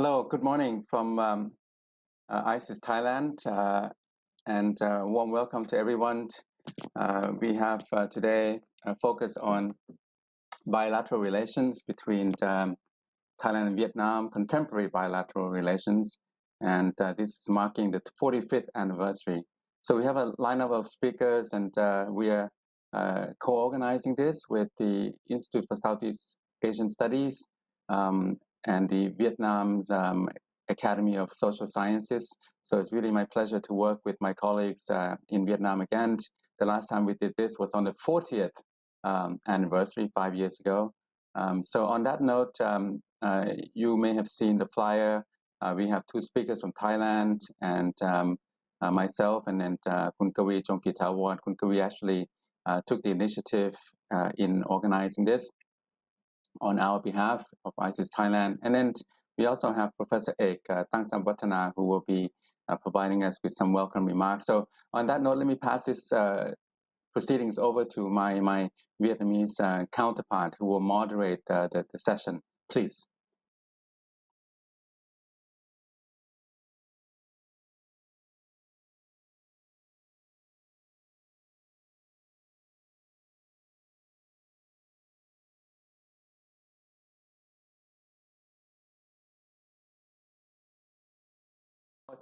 Hello, good morning from ISIS Thailand, and warm welcome to everyone. We have today focused on bilateral relations between Thailand and Vietnam, contemporary bilateral relations, and this is marking the 45th anniversary. So we have a lineup of speakers, and we are co-organizing this with the Institute for Southeast Asian Studies and the Vietnam's Academy of Social Sciences. So it's really my pleasure to work with my colleagues in Vietnam again. The last time we did this was on the 40th anniversary 5 years ago. So on that note, you may have seen the flyer. We have two speakers from Thailand and myself, and then Kun Kavi Chongkitawon. Kun Kavi actually took the initiative in organizing this on our behalf of ISIS Thailand. And then we also have Professor Ek Tangsamwattana, who will be providing us with some welcome remarks. So on that note, let me pass this proceedings over to my Vietnamese counterpart, who will moderate the session. Please.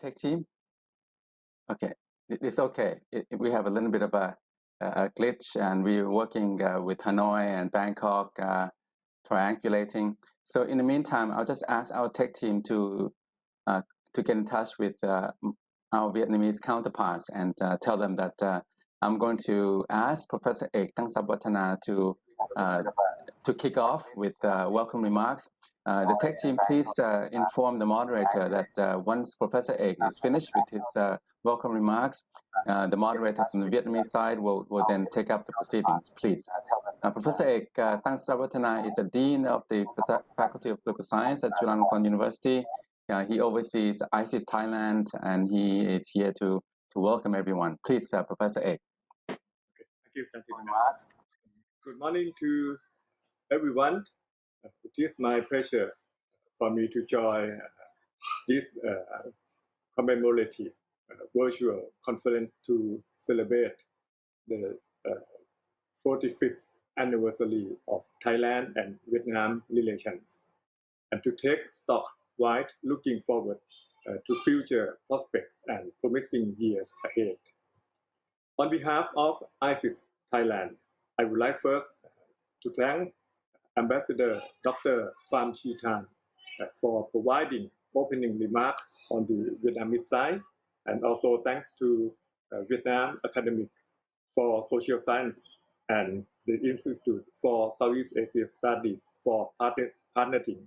Tech team? Okay, it's okay. We have a little bit of a glitch, and we're working with Hanoi and Bangkok, triangulating. So in the meantime, I'll just ask our tech team to get in touch with our Vietnamese counterparts and tell them that I'm going to ask Professor Ek Tangsamwattana to kick off with welcome remarks. The tech team, please inform the moderator that once Professor Ek is finished with his welcome remarks, the moderator from the Vietnamese side will then take up the proceedings, please. Professor Ek Tangsamwattana is a Dean of the Faculty of Political Science at Chulalongkorn University. He oversees ISIS Thailand, and he is here to welcome everyone. Please, Professor Ek. Okay, thank you very much. Good morning to everyone. It is my pleasure for me to join this commemorative virtual conference to celebrate the 45th anniversary of Thailand and Vietnam relations, and to take stock while looking forward to future prospects and promising years ahead. On behalf of ISIS Thailand, I would like first to thank Ambassador Dr. Pham Chi Than for providing opening remarks on the Vietnamese side, and also thanks to Vietnam Academy for Social Sciences and the Institute for Southeast Asia Studies for partnering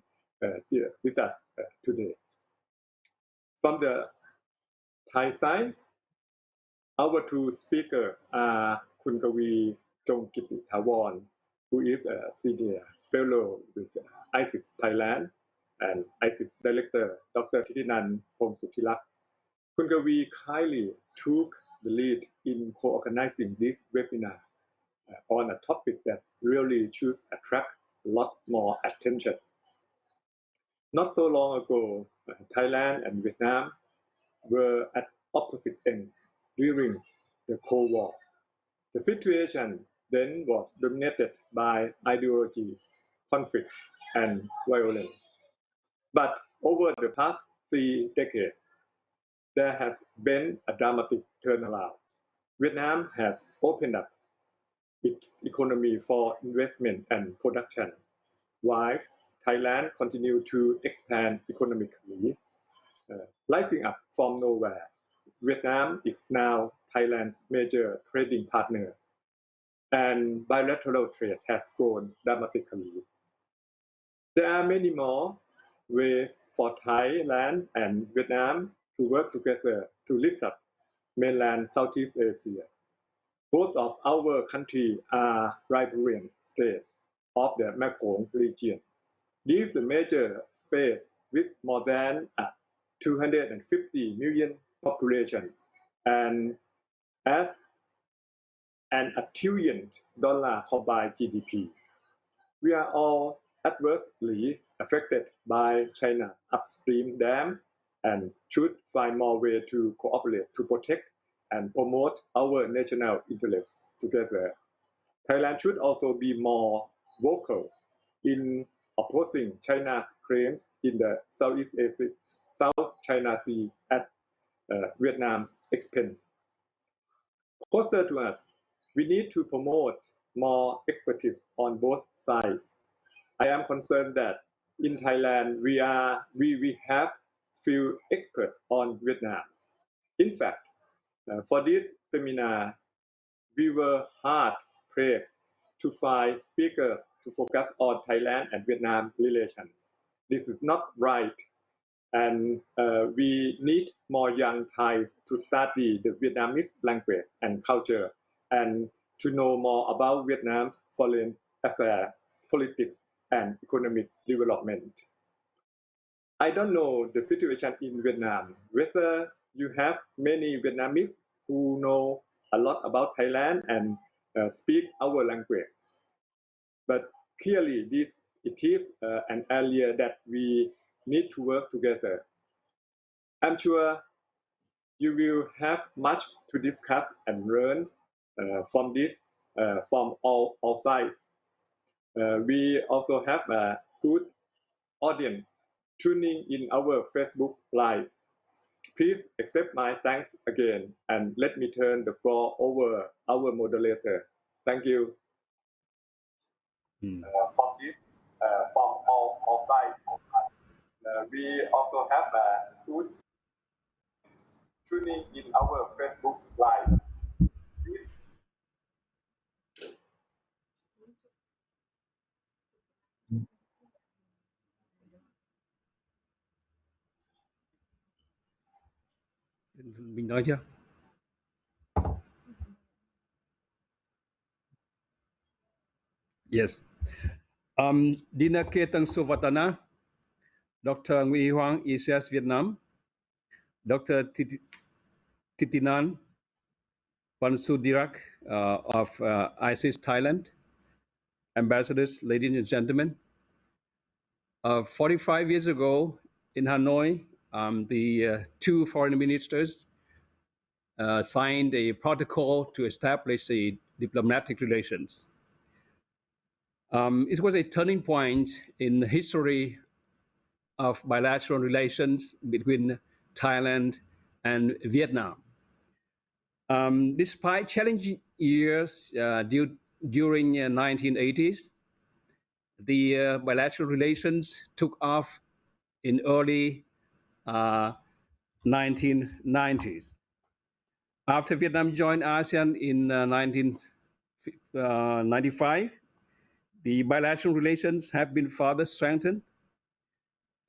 with us today. From the Thai side, our two speakers are Kun Kavi Chongkitawon, who is a senior fellow with ISIS Thailand, and ISIS Director Dr. Thitinan Phongsuthilak. Kun Kavi kindly took the lead in co-organizing this webinar on a topic that really should attract a lot more attention. Not so long ago, Thailand and Vietnam were at opposite ends during the Cold War. The situation then was dominated by ideologies, conflicts, and violence. But over the past 3 decades, there has been a dramatic turnaround. Vietnam has opened up its economy for investment and production, while Thailand continued to expand economically. Rising up from nowhere, Vietnam is now Thailand's major trading partner, and bilateral trade has grown dramatically. There are many more ways for Thailand and Vietnam to work together to lift up mainland Southeast Asia. Both of our countries are riparian states of the Mekong region. This is a major space with more than 250 million population and as an $1 trillion combined GDP. We are all adversely affected by China's upstream dams and should find more ways to cooperate to protect and promote our national interests together. Thailand should also be more vocal in opposing China's claims in the Southeast Asia, South China Sea at Vietnam's expense. Closer to us, we need to promote more expertise on both sides. I am concerned that in Thailand we have few experts on Vietnam. In fact, for this seminar, we were hard pressed to find speakers to focus on Thailand and Vietnam relations. This is not right, and we need more young Thais to study the Vietnamese language and culture and to know more about Vietnam's foreign affairs, politics, and economic development. I don't know the situation in Vietnam, whether you have many Vietnamese who know a lot about Thailand and speak our language. But clearly, it is an area that we need to work together. I'm sure you will have much to discuss and learn from this from all sides. We also have a good audience tuning in our Facebook Live. Please accept my thanks again and let me turn the floor over our moderator. Thank you. From this, from all sides. We also have a good tuning in our Facebook Live. Mình nói chưa? Yes. Dina Ketang Suvatana, Dr. Nguyen Hoang, ECS Vietnam, Dr. Titinan Pansudirak of ISIS Thailand, ambassadors, ladies and gentlemen. 45 years ago in Hanoi, the two foreign ministers signed a protocol to establish the diplomatic relations. It was a turning point in the history of bilateral relations between Thailand and Vietnam. Despite challenging years during 1980s, the bilateral relations took off in early 1990s. After Vietnam joined ASEAN in 1995, the bilateral relations have been further strengthened.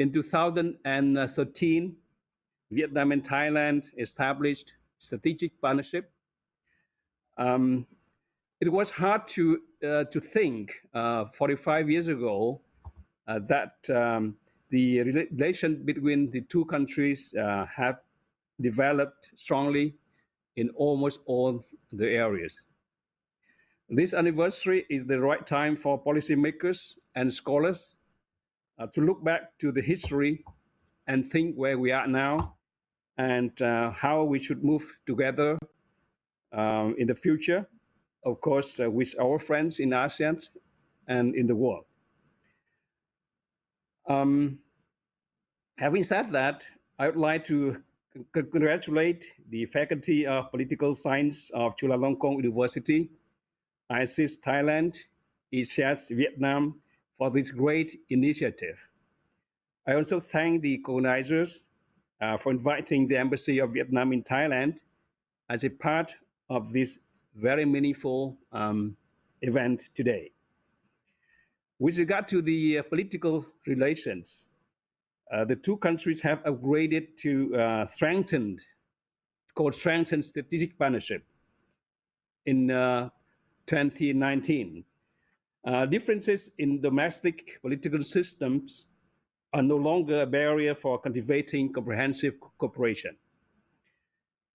In 2013, Vietnam and Thailand established strategic partnership. It was hard to think 45 years ago that the relation between the two countries have developed strongly in almost all the areas. This anniversary is the right time for policymakers and scholars to look back to the history and think where we are now and how we should move together in the future, of course, with our friends in ASEAN and in the world. Having said that, I would like to congratulate the Faculty of Political Science of Chulalongkorn University, ISIS Thailand, ECS Vietnam for this great initiative. I also thank the organizers for inviting the Embassy of Vietnam in Thailand as a part of this very meaningful event today. With regard to the political relations, the two countries have upgraded to strengthened strategic partnership in 2019. Differences in domestic political systems are no longer a barrier for cultivating comprehensive cooperation.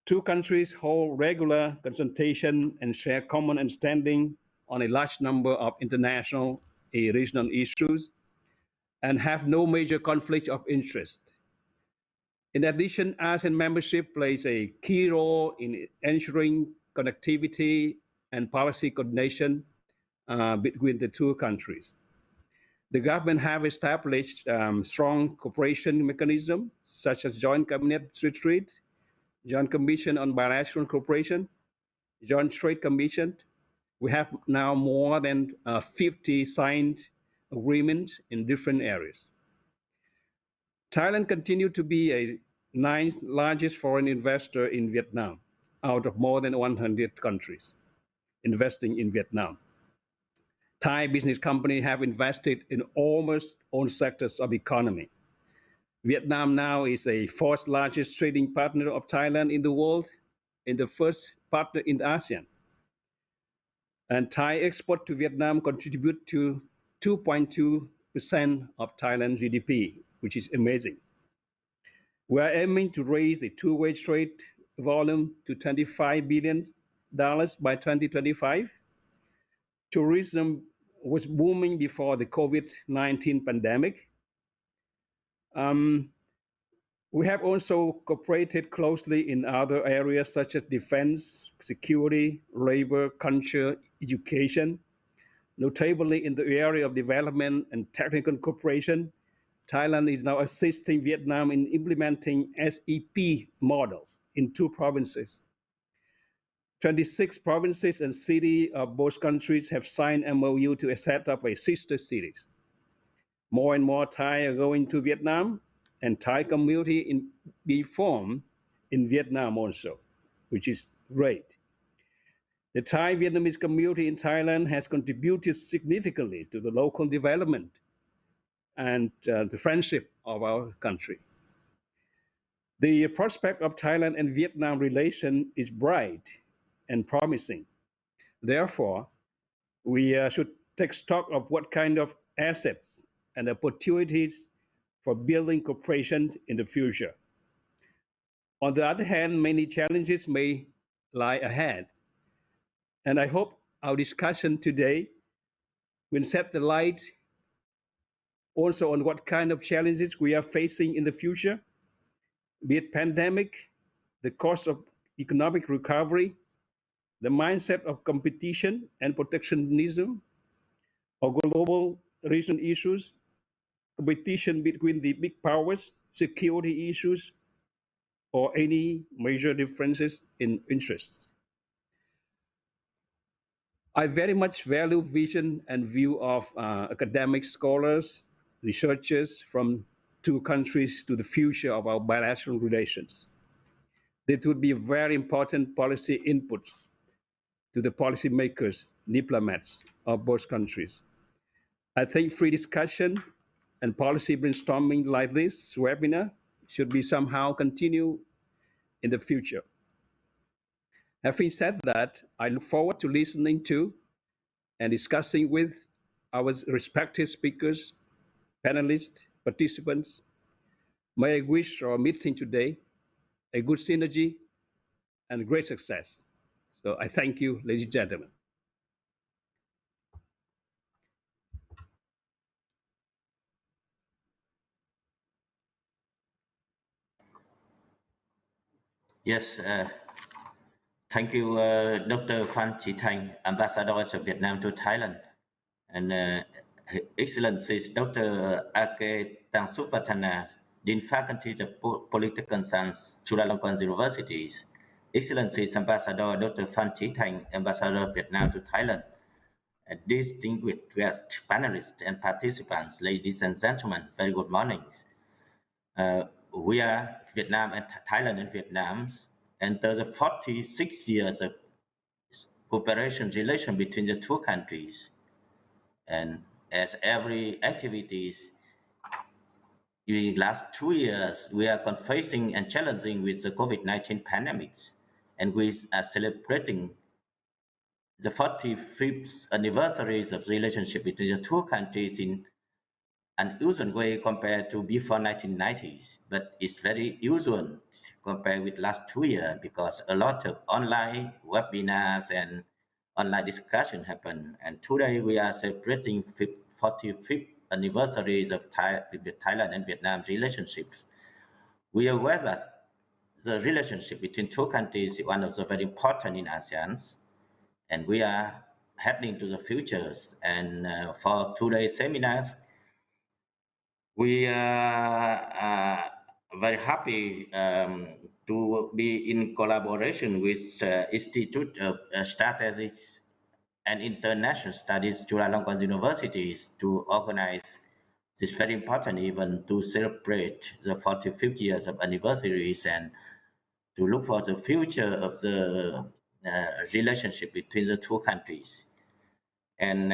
Two countries hold regular consultation and share common understanding on a large number of international and regional issues. and have no major conflict of interest. In addition, ASEAN membership plays a key role in ensuring connectivity and policy coordination between the two countries. The government have established strong cooperation mechanisms such as Joint Cabinet Retreat, Joint Commission on Bilateral Cooperation, Joint Trade Commission. We have now more than 50 signed agreements in different areas. Thailand continued to be a ninth largest foreign investor in Vietnam, out of more than 100 countries investing in Vietnam. Thai business companies have invested in almost all sectors of economy. Vietnam now is a fourth largest trading partner of Thailand in the world and the first partner in ASEAN. And Thai export to Vietnam contribute to 2.2% of Thailand's GDP, which is amazing. We are aiming to raise the two-way trade volume to $25 billion by 2025. Tourism was booming before the COVID-19 pandemic. We have also cooperated closely in other areas such as defense, security, labor, culture, education. Notably in the area of development and technical cooperation, Thailand is now assisting Vietnam in implementing SEP models in 2 provinces. 26 provinces and cities of both countries have signed MOU to set up a sister cities. More and more Thai are going to Vietnam, and Thai community be formed in Vietnam also, which is great. The Thai-Vietnamese community in Thailand has contributed significantly to the local development and the friendship of our country. The prospect of Thailand and Vietnam relation is bright and promising. Therefore, we should take stock of what kind of assets and opportunities for building cooperation in the future. On the other hand, many challenges may lie ahead. And I hope our discussion today will set the light also on what kind of challenges we are facing in the future, be it pandemic, the cost of economic recovery, the mindset of competition and protectionism, or global regional issues, competition between the big powers, security issues, or any major differences in interests. I very much value vision and view of academic scholars, researchers from 2 countries to the future of our bilateral relations. This would be very important policy inputs to the policymakers, diplomats of both countries. I think free discussion and policy brainstorming like this webinar should be somehow continue in the future. Having said that, I look forward to listening to and discussing with our respective speakers, panelists, participants. May I wish our meeting today a good synergy and great success. So I thank you, ladies and gentlemen. Yes, thank you, Dr. Phan Chi Thanh, Ambassador of Vietnam to Thailand, and Excellencies Dr. Ake Tangsuvatthana, Dean Faculty of Political Science, Chulalongkorn University, Excellencies Ambassador Dr. Phan Chi Thanh, Ambassador of Vietnam to Thailand, and distinguished guests, panelists, and participants, ladies and gentlemen, very good morning. We are Vietnam and Thailand and Vietnam enter the 46 years of cooperation relation between the 2 countries. And as every activities during the last 2 years, we are confronting and challenging with the COVID-19 pandemics, and we are celebrating the 45th anniversaries of relationship between the 2 countries in an usual way compared to before 1990s, but it's very usual compared with last 2 years because a lot of online webinars and online discussion happen. And today we are celebrating 45th anniversaries of Thailand and Vietnam relationships. We are aware that the relationship between two countries is one of the very important in ASEAN, and we are heading to the futures. And for today's seminars, we are very happy to be in collaboration with Institute of Strategic and International Studies, Chulalongkorn Universities, to organize this very important event to celebrate the 45th years of anniversaries and to look for the future of the relationship between the two countries. And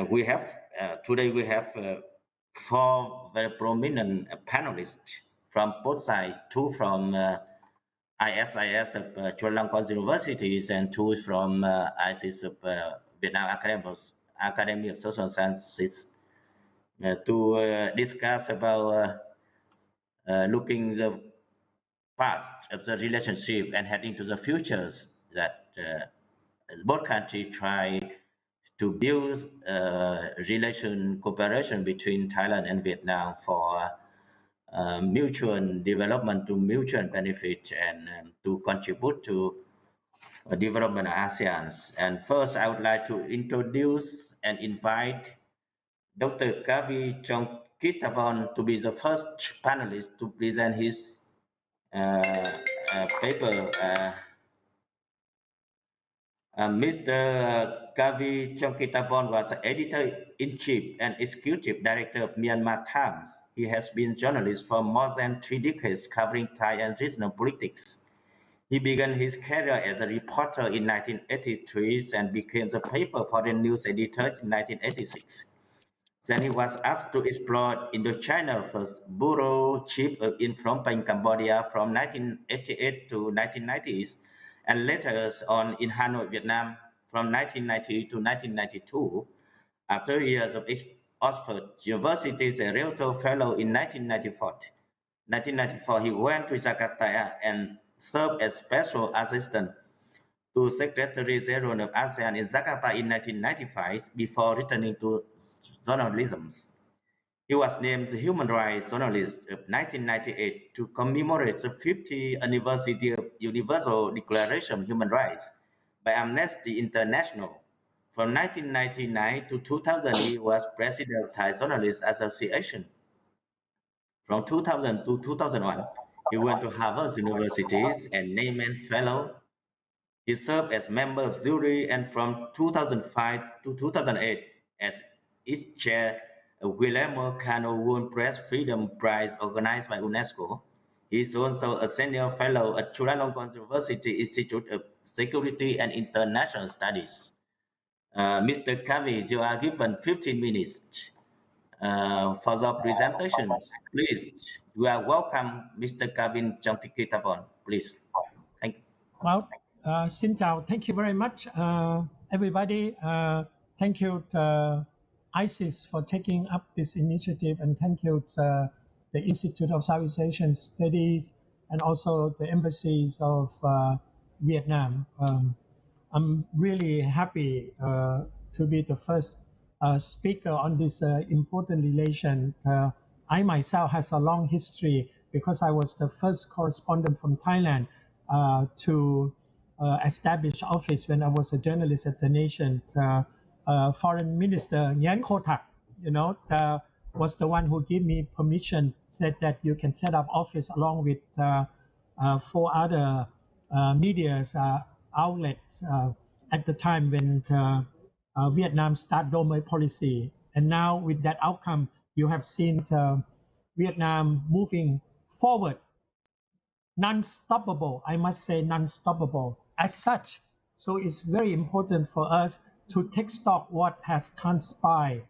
we have today we have 4 very prominent panelists from both sides, 2 from ISIS of Chulalongkorn Universities and 2 from ISIS of Vietnam Academy of Social Sciences to discuss about looking the past of the relationship and heading to the futures that both countries try to build cooperation between Thailand and Vietnam for mutual development, to mutual benefit, and to contribute to development of ASEAN. And first, I would like to introduce and invite Dr. Kavi Chongkitavon to be the first panelist to present his paper. Mr. Kavi Chongkitavon was editor-in-chief and executive director of Myanmar Times. He has been journalist for more than 3 decades covering Thai and regional politics. He began his career as a reporter in 1983 and became the paper foreign news editor in 1986. Then he was asked to explore Indochina first, bureau chief in Phnom Penh, Cambodia from 1988 to 1990s, and later on in Hanoi, Vietnam from 1990 to 1992. After years of Oxford University as a Realtor Fellow in 1994, he went to Jakarta and served as Special Assistant to Secretary General of ASEAN in Jakarta in 1995 before returning to journalism. He was named the Human Rights Journalist of 1998 to commemorate the 50th anniversary of Universal Declaration of Human Rights by Amnesty International. From 1999 to 2000, he was president of Thai Journalists Association. From 2000 to 2001, he went to Harvard University and named Fellow. He served as member of jury, and from 2005 to 2008 as its chair of Guillermo Cano World Press Freedom Prize organized by UNESCO. He is also a senior fellow at Chulalongkorn University Institute of Security and International Studies. Mr. Kavi, you are given 15 minutes for the presentations. Please, you are welcome, Mr. Kavin Chongkitavon. Please. Thank you. Well, xin chào. Thank you very much, everybody. Thank you to ISIS for taking up this initiative, and thank you to the Institute of Southeast Asian Studies and also the embassies of Vietnam. I'm really happy to be the first speaker on this important relation. I myself has a long history because I was the first correspondent from Thailand to establish office when I was a journalist at the nation. Foreign Minister Nhan Kotak, was the one who gave me permission, said that you can set up office along with 4 other media outlets at the time when Vietnam started Dome policy. And now with that outcome, you have seen Vietnam moving forward, non-stoppable, I must say non-stoppable as such. So it's very important for us to take stock what has transpired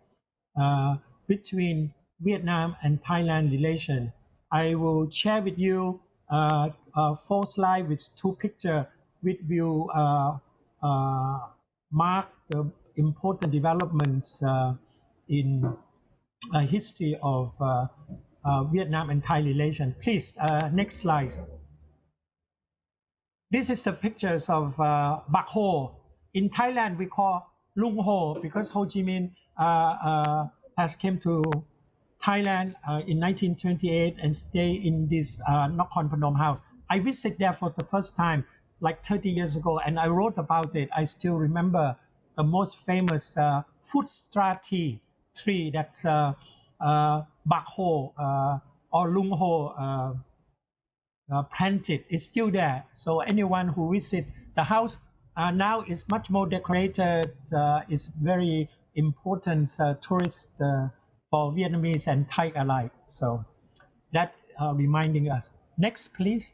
between Vietnam and Thailand relation. I will share with you 4 slides with 2 pictures which will mark the important developments in history of Vietnam and Thai relation. Please, next slide. This is the pictures of Bak Ho. In Thailand, we call Lung Ho because Ho Chi Minh has came to Thailand in 1928 and stay in this Nakhon Phanom house. I visited there for the first time like 30 years ago, and I wrote about it. I still remember the most famous food tree that's Bak Ho or Lung Ho planted is still there. So anyone who visit the house now is much more decorated. It's very important tourist for Vietnamese and Thai alike. So that reminding us. Next, please.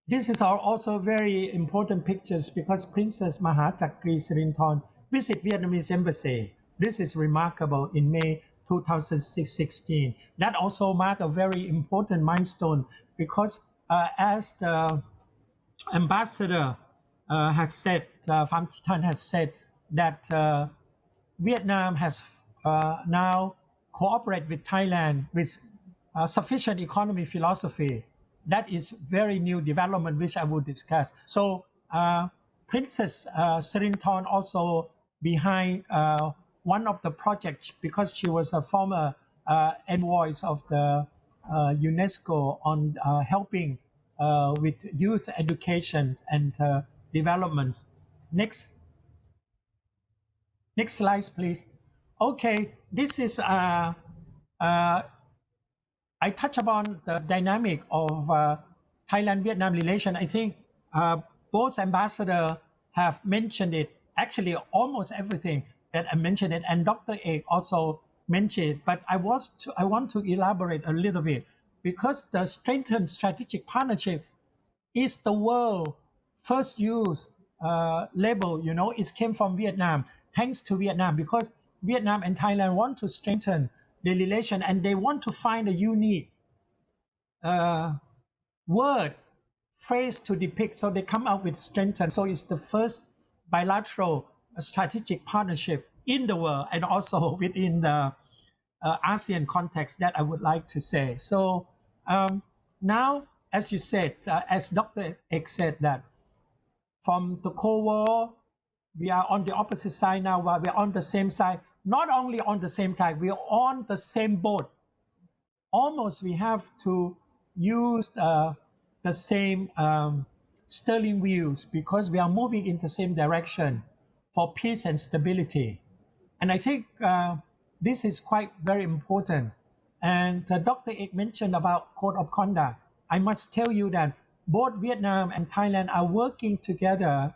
This is also very important pictures because Princess Mahachakri Sirinthorn visit Vietnamese embassy. This is remarkable in May 2016. That also marked a very important milestone because as the ambassador has said, Pham Thi Thanh has said that Vietnam has now cooperated with Thailand with sufficient economy philosophy. That is very new development which I will discuss. So Princess Sirinthorn also behind one of the projects because she was a former envoy of the UNESCO on helping with youth education and development. Next slide, please. Okay, this is I touch upon the dynamic of Thailand-Vietnam relation. I think both ambassadors have mentioned it. Actually, almost everything that I mentioned it, and Dr. Ek also mentioned it. But I want to elaborate a little bit because the strengthened strategic partnership is the world first use label. You know, it came from Vietnam. Thanks to Vietnam, because Vietnam and Thailand want to strengthen the relation and they want to find a unique word, phrase to depict. So they come out with strengthen. So it's the first bilateral strategic partnership in the world and also within the ASEAN context that I would like to say. So now, as you said, as Dr. Ek said, that from the Cold War, we are on the opposite side now, while we're on the same side. Not only on the same side, we are on the same boat. Almost we have to use the same steering wheels because we are moving in the same direction for peace and stability. And I think this is quite very important. And Dr. Ek mentioned about code of conduct. I must tell you that both Vietnam and Thailand are working together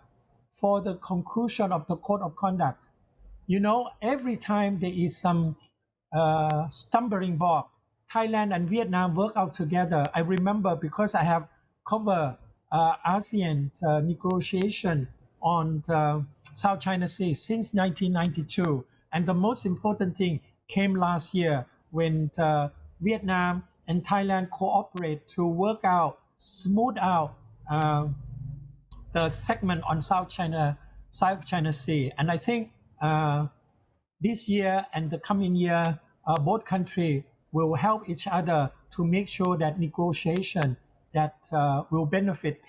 for the conclusion of the code of conduct. You know, every time there is some stumbling block, Thailand and Vietnam work out together. I remember because I have covered ASEAN negotiation on the South China Sea since 1992. And the most important thing came last year when Vietnam and Thailand cooperate to work out, smooth out the segment on South China Sea. And I think this year and the coming year, both countries will help each other to make sure that negotiation that will benefit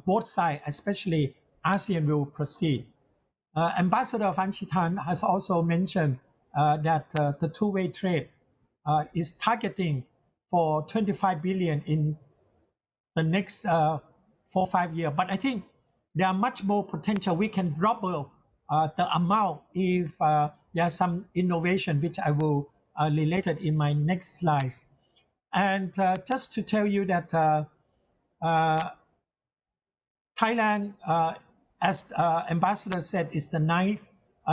both sides, especially ASEAN, will proceed. Ambassador Pham Thi Thanh has also mentioned that the two-way trade is targeting for 25 billion in the next 4 or 5 years. But I think there are much more potential. We can double the amount if there's some innovation, which I will relate it in my next slide. And just to tell you that Thailand, as Ambassador said, is the 9th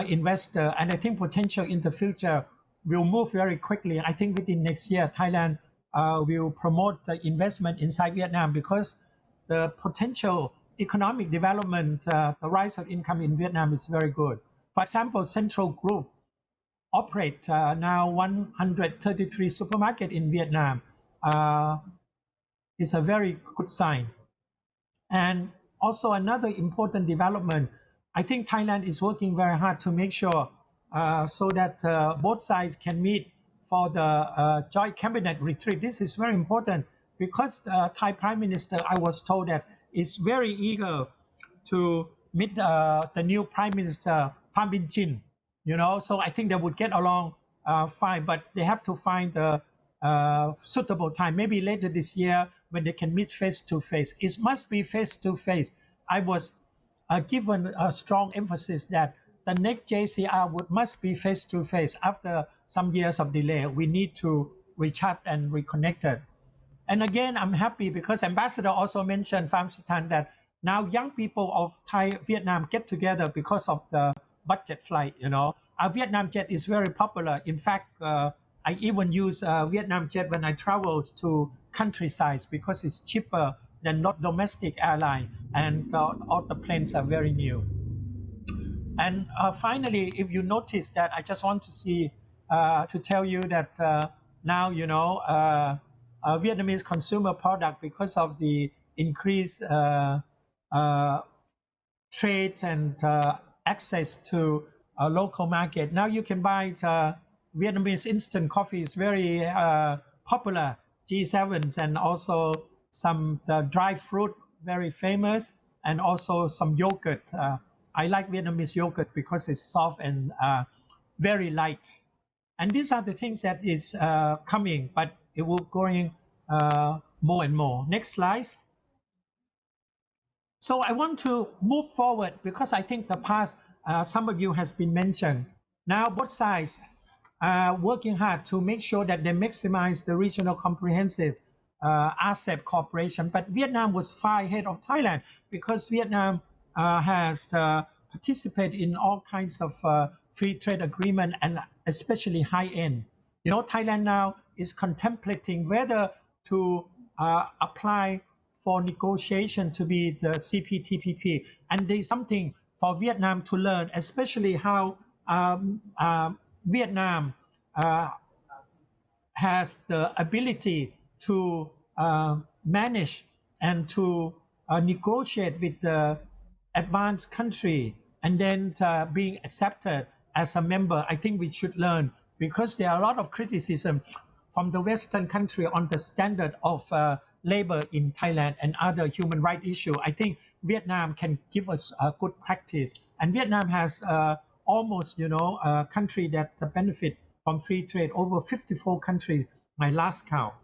investor, and I think potential in the future will move very quickly. I think within next year, Thailand will promote the investment inside Vietnam because the potential economic development, the rise of income in Vietnam is very good. For example, Central Group operate now 133 supermarkets in Vietnam. It's a very good sign. And also another important development, I think Thailand is working very hard to make sure so that both sides can meet for the joint cabinet retreat. This is very important because the Thai Prime Minister, I was told that, is very eager to meet the new Prime Minister, Pham Minh Chinh. So I think they would get along fine, but they have to find a suitable time, maybe later this year when they can meet face to face. It must be face to face. I was given a strong emphasis that the next JCR must be face to face. After some years of delay, we need to rechat and reconnect. And again, I'm happy because Ambassador also mentioned, Pham Sithan, that now young people of Thai-Vietnam get together because of the budget flight. Our Vietnam jet is very popular. In fact, I even use Vietnam jet when I travel to countryside because it's cheaper than not domestic airline, and all the planes are very new. And finally, if you notice that, I just want to tell you that now, Vietnamese consumer product, because of the increased trade and access to a local market, now you can buy Vietnamese instant coffee is very popular, G7s, and also some dry fruit, very famous, and also some yogurt. I like Vietnamese yogurt because it's soft and very light. And these are the things that is coming, but it will going more and more. Next slide. So I want to move forward because I think the past, some of you has been mentioned. Now both sides are working hard to make sure that they maximize the regional comprehensive asset cooperation. But Vietnam was far ahead of Thailand because Vietnam has participated in all kinds of free trade agreement, and especially high end. Thailand now is contemplating whether to apply for negotiation to be the CPTPP, and there's something for Vietnam to learn, especially how Vietnam has the ability to manage and to negotiate with the advanced country and then being accepted as a member. I think we should learn, because there are a lot of criticism from the Western country on the standard of labor in Thailand and other human rights issues. I think Vietnam can give us a good practice, and Vietnam has almost, a country that benefit from free trade, over 54 countries, my last count.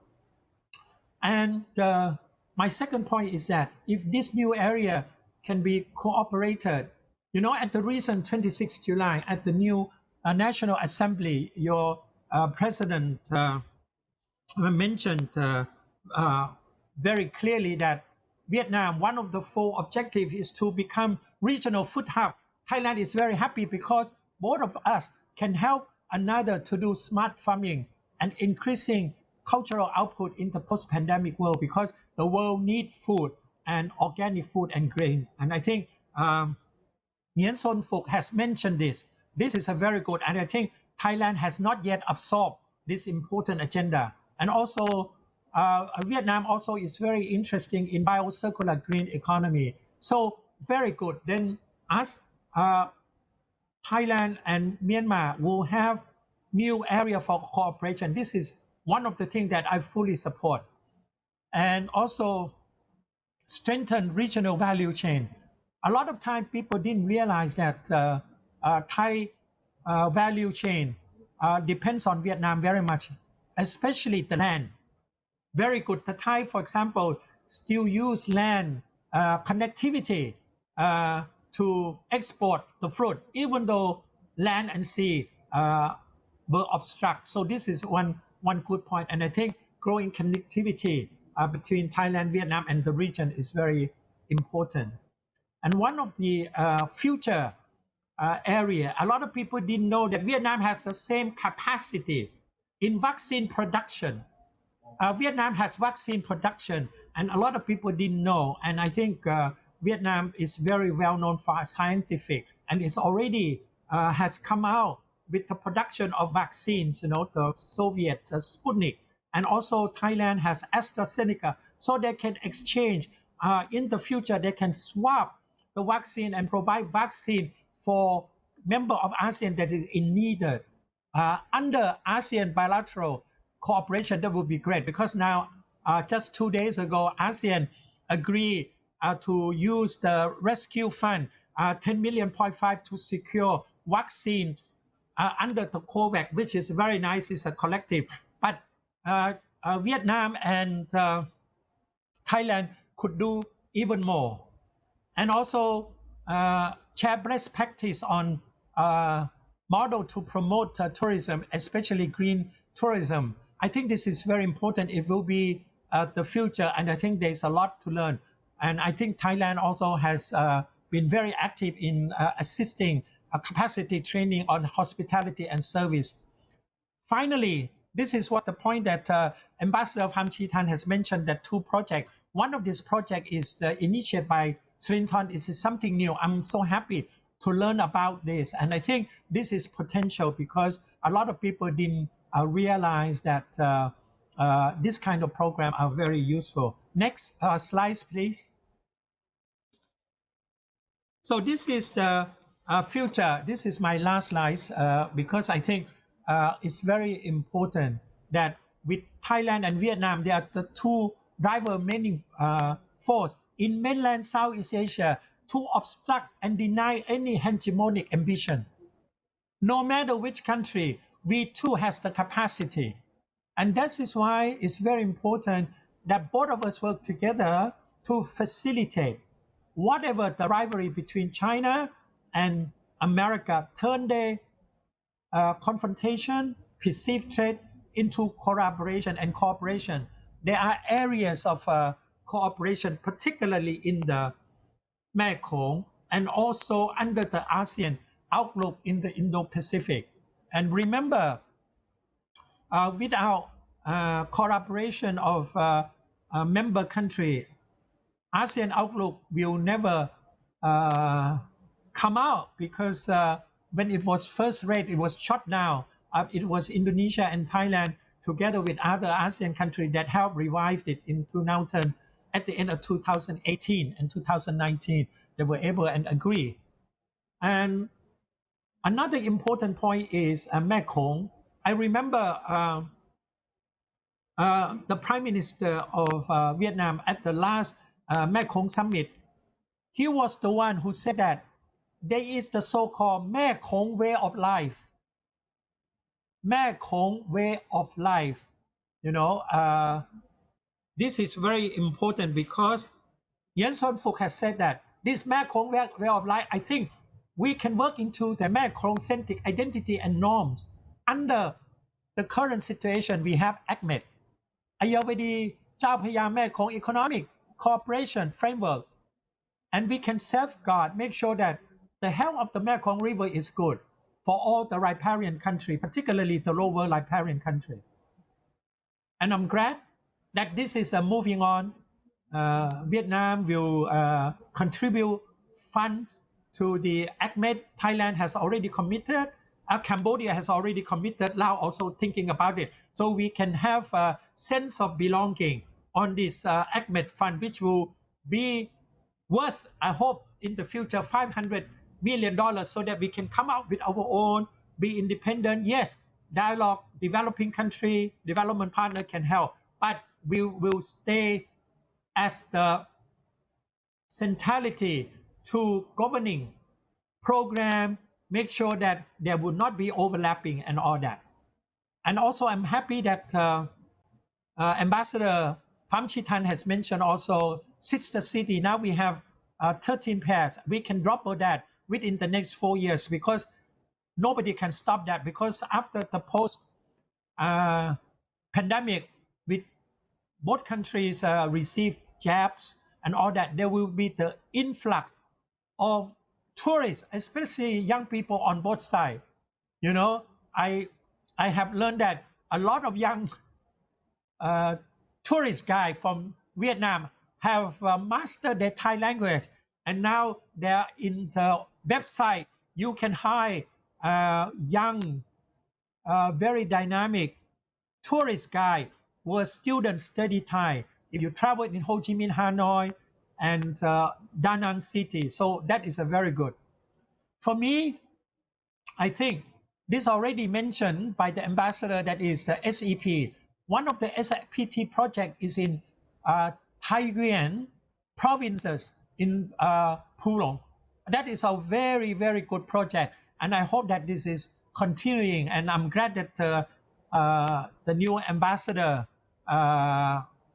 And my second point is that if this new area can be cooperated, at the recent 26th July, at the new National Assembly, your president mentioned very clearly that Vietnam, one of the 4 objectives is to become regional food hub. Thailand is very happy because both of us can help another to do smart farming and increasing cultural output in the post-pandemic world, because the world needs food and organic food and grain. And I think Nguyen Son Phuc has mentioned this. This is a very good, and I think Thailand has not yet absorbed this important agenda. And also Vietnam also is very interesting in biocircular green economy. So very good. Then us, Thailand and Myanmar will have new area for cooperation. This is one of the things that I fully support. And also strengthen regional value chain. A lot of time people didn't realize that Thai value chain depends on Vietnam very much, especially the land. Very good. The Thai, for example, still use land connectivity to export the fruit, even though land and sea were obstructed. So this is one good point. And I think growing connectivity between Thailand, Vietnam, and the region is very important. And one of the future area, a lot of people didn't know that Vietnam has the same capacity in vaccine production. Vietnam has vaccine production, and a lot of people didn't know. And I think Vietnam is very well known for scientific, and it's already has come out with the production of vaccines, the Soviet Sputnik, and also Thailand has AstraZeneca, so they can exchange. In the future, they can swap the vaccine and provide vaccine for member of ASEAN that is in needed. Under ASEAN bilateral cooperation, that would be great, because now just 2 days ago, ASEAN agreed to use the rescue fund, 10.5 million to secure vaccine under the COVAX, which is very nice, it's a collective. But Vietnam and Thailand could do even more. And also share best practice on model to promote tourism, especially green tourism. I think this is very important. It will be the future, and I think there's a lot to learn. And I think Thailand also has been very active in assisting capacity training on hospitality and service. Finally, this is what the point that Ambassador Pham Chi Thanh has mentioned, that 2 projects. One of this project is initiated by Srinthon. This is something new. I'm so happy to learn about this. And I think this is potential because a lot of people didn't realize that this kind of program are very useful. Next slides, please. So this is the future. This is my last slide because I think it's very important that with Thailand and Vietnam, they are the 2 driver main force in mainland Southeast Asia to obstruct and deny any hegemonic ambition. No matter which country, we too has the capacity. And that is why it's very important that both of us work together to facilitate whatever the rivalry between China and America, turn their confrontation, perceived threat into collaboration and cooperation. There are areas of cooperation, particularly in the Mekong and also under the ASEAN outlook in the Indo-Pacific. And remember, without collaboration of member country, ASEAN outlook will never come out because when it was first read, it was shut down. It was Indonesia and Thailand together with other ASEAN countries that helped revive it in 2000, at the end of 2018 and 2019. They were able and agree. And another important point is Mekong. I remember the Prime Minister of Vietnam at the last Mekong summit. He was the one who said that there is the so-called Mekong way of life. Mekong way of life. You know, this is very important because Yen Son Phuc has said that this Mekong way of life, I think we can work into the Mekong-centric identity and norms under the current situation. We have ACMED, Ayurvedi Chao Phraya Mekong Economic Cooperation Framework, and we can safeguard, make sure that the health of the Mekong River is good for all the riparian country, particularly the lower riparian country. And I'm glad that this is moving on. Vietnam will contribute funds to the ACMED. Thailand has already committed. Cambodia has already committed. Laos also thinking about it. So we can have a sense of belonging on this ACMED fund, which will be worth, I hope, in the future $500 million, so that we can come out with our own, be independent. Yes, dialogue, developing country, development partner can help, but we will stay as the centrality to governing program, make sure that there would not be overlapping and all that. And also I'm happy that Ambassador Pham Chi Thanh has mentioned also sister city. Now we have 13 pairs. We can double that within the next 4 years because nobody can stop that, because after the post pandemic, with both countries receive jabs and all that, there will be the influx of tourists, especially young people on both sides. You know, I have learned that a lot of young tourist guys from Vietnam have mastered the Thai language, and now they're in the website. You can hire young, very dynamic tourist guy who are students study Thai. If you travel in Ho Chi Minh, Hanoi, and Da Nang City, so that is a very good. For me, I think this already mentioned by the ambassador, that is the SEP. One of the SPT project is in Thai Nguyen provinces in Phu Long. That is a very, very good project, and I hope that this is continuing, and I'm glad that the new ambassador,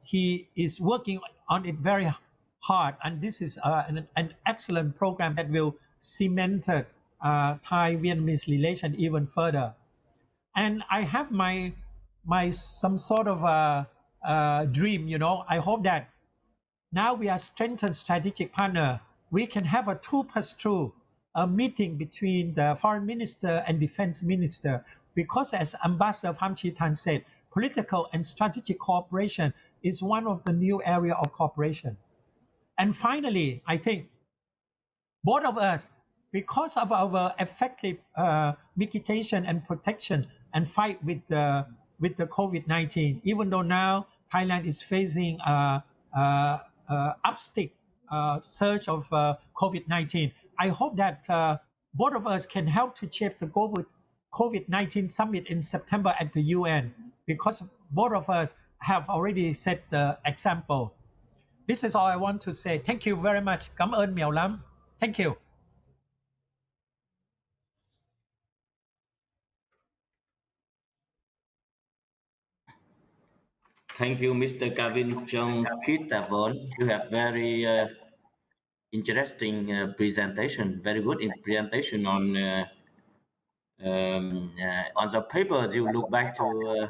he is working on it very hard, and this is an excellent program that will cement Thai-Vietnamese relation even further. And I have my some sort of dream, you know. I hope that now we are strengthened strategic partner. We can have a 2+2 meeting between the foreign minister and defense minister, because as Ambassador Pham Chi Thanh said, political and strategic cooperation is one of the new area of cooperation. And finally, I think both of us, because of our effective mitigation and protection and fight with the COVID-19, even though now Thailand is facing upstick surge of COVID-19, I hope that both of us can help to shape the COVID-19 summit in September at the UN, because both of us have already set the example. This is all I want to say. Thank you very much. Cảm ơn nhiều lắm. Thank you. Thank you, Mr. Gavin John Kitavon. You have very interesting presentation, very good presentation on the papers. You look back to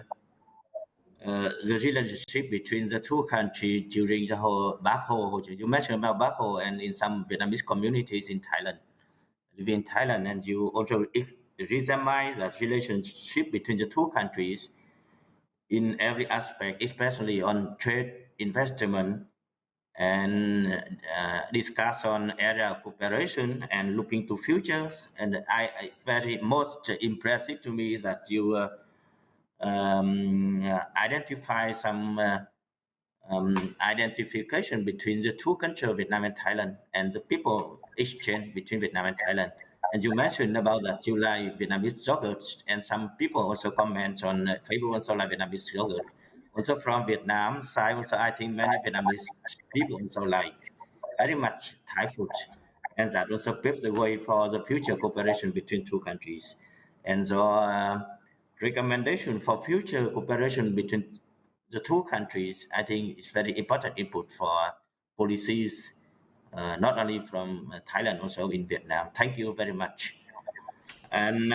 the relationship between the two countries during the whole Bác Hồ. You mentioned about Bác Hồ and in some Vietnamese communities in Thailand, living in Thailand, and you also examine the relationship between the two countries in every aspect, especially on trade, investment, and discuss on area of cooperation and looking to futures. And I very most impressive to me is that you identify some identification between the two countries, Vietnam and Thailand, and the people exchange between Vietnam and Thailand. And you mentioned about that you like Vietnamese yogurt, and some people also comment on Facebook also like Vietnamese yogurt. Also from Vietnam side, also I think many Vietnamese people also like very much Thai food, and that also paves the way for the future cooperation between two countries. And so recommendation for future cooperation between the two countries, I think it's very important input for policies, not only from Thailand, also in Vietnam. Thank you very much. And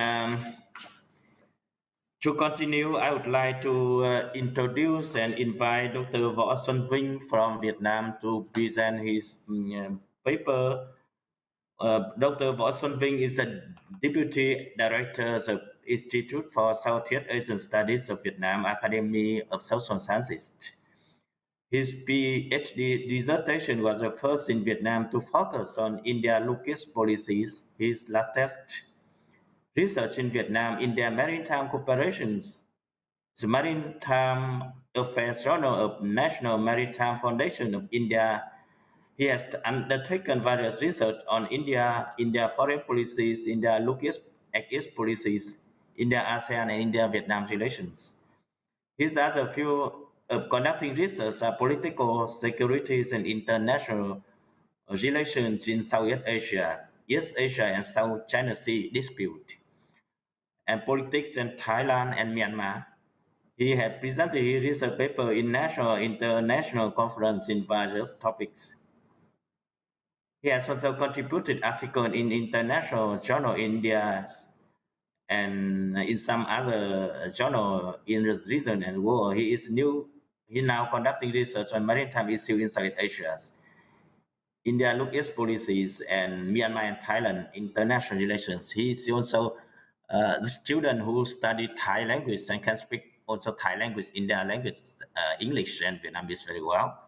to continue, I would like to introduce and invite Dr. Võ Xuân Vinh from Vietnam to present his paper. Dr. Võ Xuân Vinh is the Deputy Director of Institute for Southeast Asian Studies of Vietnam, Academy of Social Sciences. His PhD dissertation was the first in Vietnam to focus on India-Lucas policies. His latest research in Vietnam, India Maritime Cooperations, the Maritime Affairs Journal of National Maritime Foundation of India. He has undertaken various research on India foreign policies, India-Lucas active policies, India-ASEAN and India-Vietnam relations. His other field of conducting research are political, securities, and international relations in Southeast Asia, East Asia, and South China Sea dispute, and politics in Thailand and Myanmar. He had presented his research paper in national and international conference in various topics. He has also contributed articles in international journal in India and in some other journal in the region and world. He now conducting research on maritime issues in South Asia, India-Lucas policies, and Myanmar and Thailand international relations. He is also the student who study Thai language and can speak also Thai language, Indian language, English and Vietnamese very well.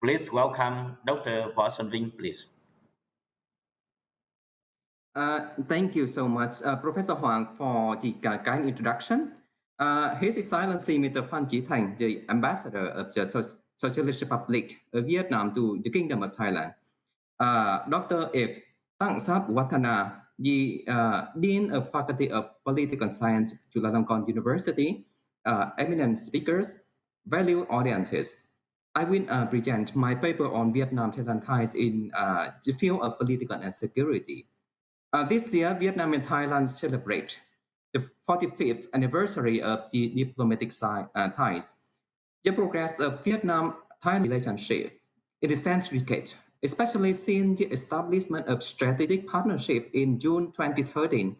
Please welcome Dr. Võ Xuân Vinh, please. Thank you so much, Professor Hoàng, for the kind introduction. His Excellency Mr. Phan Chi Thanh, the Ambassador of the Socialist Republic of Vietnam to the Kingdom of Thailand. Dr. Ep Tang Sap Watana, the Dean of Faculty of Political Science, Chulalongkorn University, eminent speakers, valued audiences. I will present my paper on Vietnam-Thailand ties in the field of political and security. This year, Vietnam and Thailand celebrate the 45th anniversary of the diplomatic ties. The progress of Vietnam-Thailand relationship in the recent decade, especially since the establishment of strategic partnership in June 2013,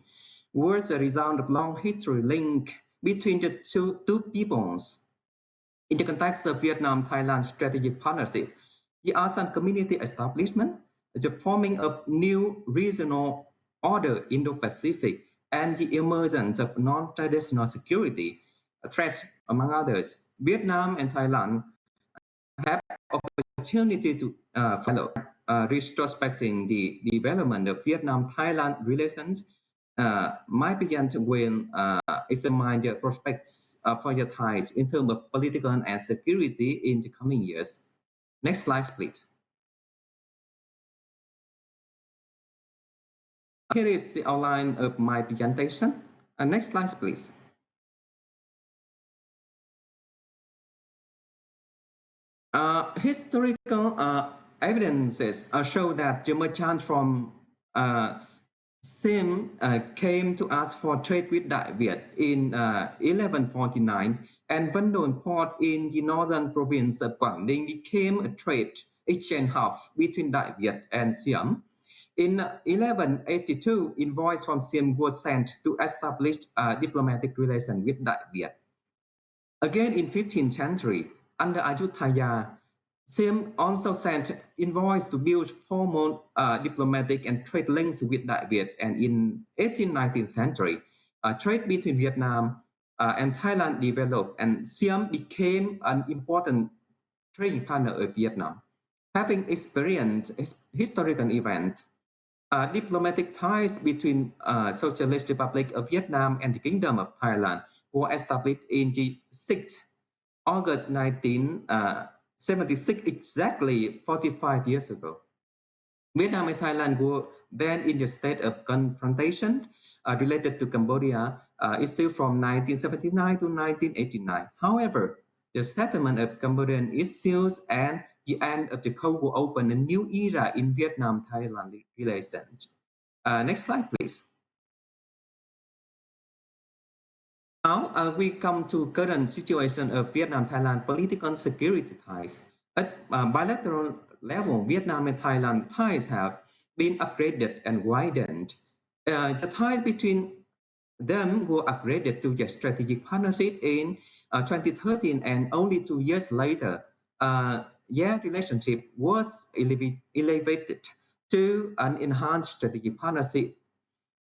was a result of long history link between the two peoples. In the context of Vietnam-Thailand strategic partnership, the Asean Community establishment, the forming of new regional order Indo-Pacific, and the emergence of non-traditional security threats, among others, Vietnam and Thailand have opportunity to follow retrospecting the development of Vietnam-Thailand relations might begin when examine the prospects for the Thais in terms of political and security in the coming years. Next slide, please. Here is the outline of my presentation. Next slide, please. Historical evidences show that the merchants from Siem came to ask for trade with Đại Việt in 1149, and Vân Đồn port in the northern province of Quảng Ninh became a trade exchange hub between Đại Việt and Siem. In 1182, invoice from Siem was sent to establish a diplomatic relation with Đại Việt. Again, in 15th century, under Ayutthaya, Siem also sent invoice to build formal diplomatic and trade links with Đại Việt, and in 18th, 19th century, trade between Vietnam and Thailand developed, and Siem became an important trading partner of Vietnam. Having experienced historical events, diplomatic ties between Socialist Republic of Vietnam and the Kingdom of Thailand were established in the 6th August 1976, exactly 45 years ago. Vietnam and Thailand were then in the state of confrontation related to Cambodia issues from 1979 to 1989. However, the settlement of Cambodian issues and the end of the Cold War opened a new era in Vietnam-Thailand relations. Next slide, please. Now we come to current situation of Vietnam-Thailand political and security ties. At bilateral level, Vietnam and Thailand ties have been upgraded and widened. The ties between them were upgraded to the strategic partnership in 2013, and only 2 years later, their relationship was elevated to an enhanced strategic partnership.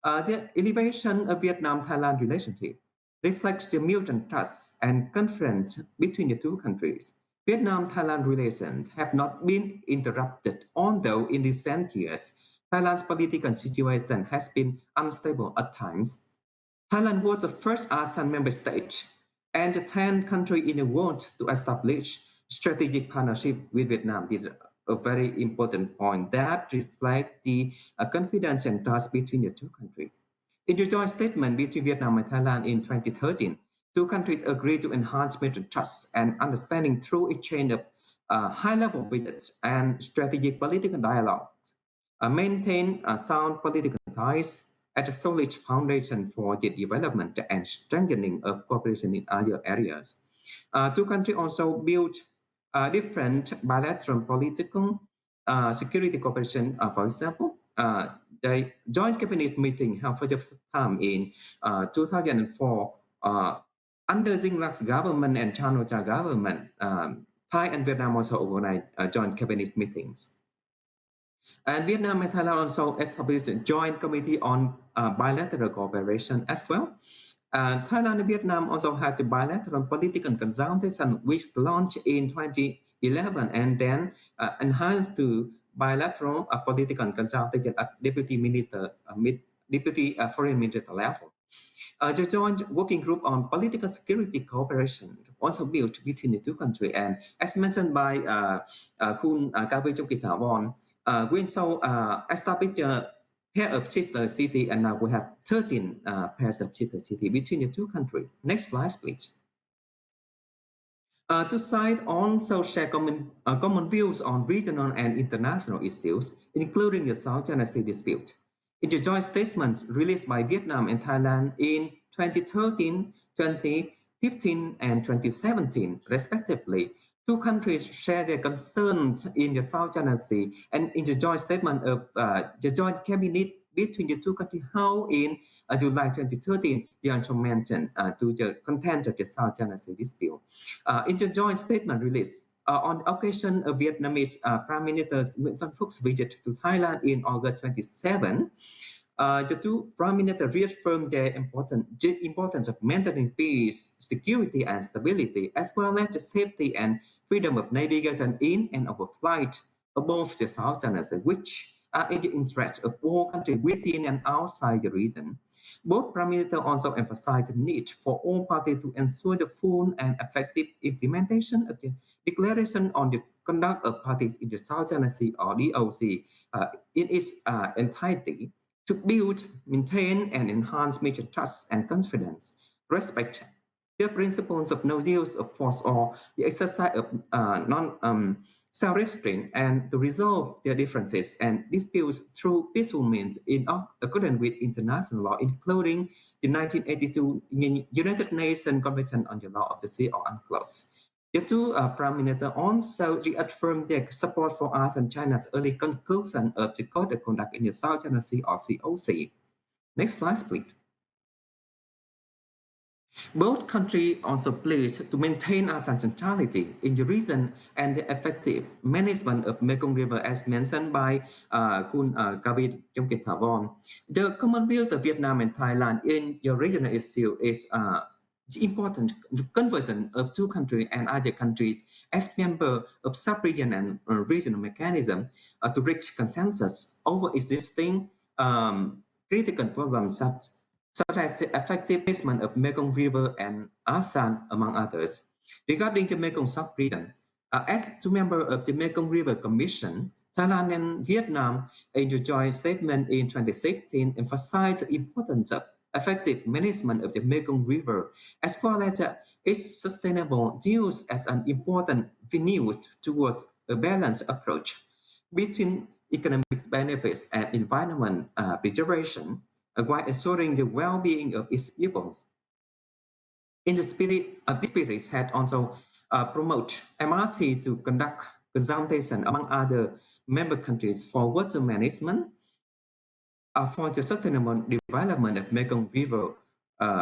The elevation of Vietnam-Thailand relationship reflects the mutual trust and confidence between the two countries. Vietnam-Thailand relations have not been interrupted, although in recent years, Thailand's political situation has been unstable at times. Thailand was the first ASEAN member state and the 10th country in the world to establish strategic partnership with Vietnam. This is a very important point that reflects the confidence and trust between the two countries. In the joint statement between Vietnam and Thailand in 2013, two countries agreed to enhance mutual trust and understanding through exchange of high-level visits and strategic political dialogue, maintain sound political ties as a solid foundation for the development and strengthening of cooperation in other areas. Two countries also built different bilateral political security cooperation. For example, the joint cabinet meeting held for the first time in 2004 under Zinglak's government and Chan O-cha government. Thai and Vietnam also organized joint cabinet meetings. And Vietnam and Thailand also established a joint committee on bilateral cooperation as well. Thailand and Vietnam also had the bilateral political consultation, which launched in 2011 and then enhanced to bilateral political consultation at deputy foreign minister level. The joint working group on political security cooperation also built between the two countries, and as mentioned by Khun Kavi Chongkithawon, we also established a pair of sister city, and now we have 13 pairs of sister city between the two countries. Next slide, please. Two sides also share common views on regional and international issues, including the South China Sea dispute. In the joint statements released by Vietnam and Thailand in 2013, 2015, and 2017, respectively. Two countries share their concerns in the South China Sea, and in the joint statement of the joint cabinet between the two countries held in July 2013, they also mentioned to the content of the South China Sea dispute. In the joint statement released on the occasion of Vietnamese Prime Minister Nguyễn Xuân Phúc visit to Thailand in August 27, the two prime ministers reaffirmed the importance of maintaining peace, security, and stability, as well as the safety and freedom of navigation in and over flight above the South China Sea, which are in the interest of all countries within and outside the region. Both prime ministers also emphasized the need for all parties to ensure the full and effective implementation of the Declaration on the Conduct of Parties in the South China Sea, or DOC, in its entirety, to build, maintain, and enhance mutual trust and confidence, respect the principles of no use of force or the exercise of self-restraint, and to resolve their differences and disputes through peaceful means in accordance with international law, including the 1982 United Nations Convention on the Law of the Sea, or UNCLOS. The two prime ministers also reaffirmed their support for us and China's early conclusion of the Code of Conduct in the South China Sea, or COC. Next slide, please. Both countries also pledged to maintain ASEAN centrality in the region and the effective management of Mekong River, as mentioned by Khun Kavit Jongkithawon. The common views of Vietnam and Thailand in the regional issue is the important conversion of two countries and other countries as members of sub-region and regional mechanism to reach consensus over existing critical problems such as the effective management of Mekong River and ASEAN, among others. Regarding the Mekong sub-region, as two members of the Mekong River Commission, Thailand and Vietnam, in the joint statement in 2016, emphasized the importance of effective management of the Mekong River, as well as its sustainable use as an important venue towards a balanced approach between economic benefits and environment preservation, while ensuring the well-being of its peoples. In the spirit, this spirit had also promoted MRC to conduct consultation among other member countries for water management, for the sustainable development of Mekong River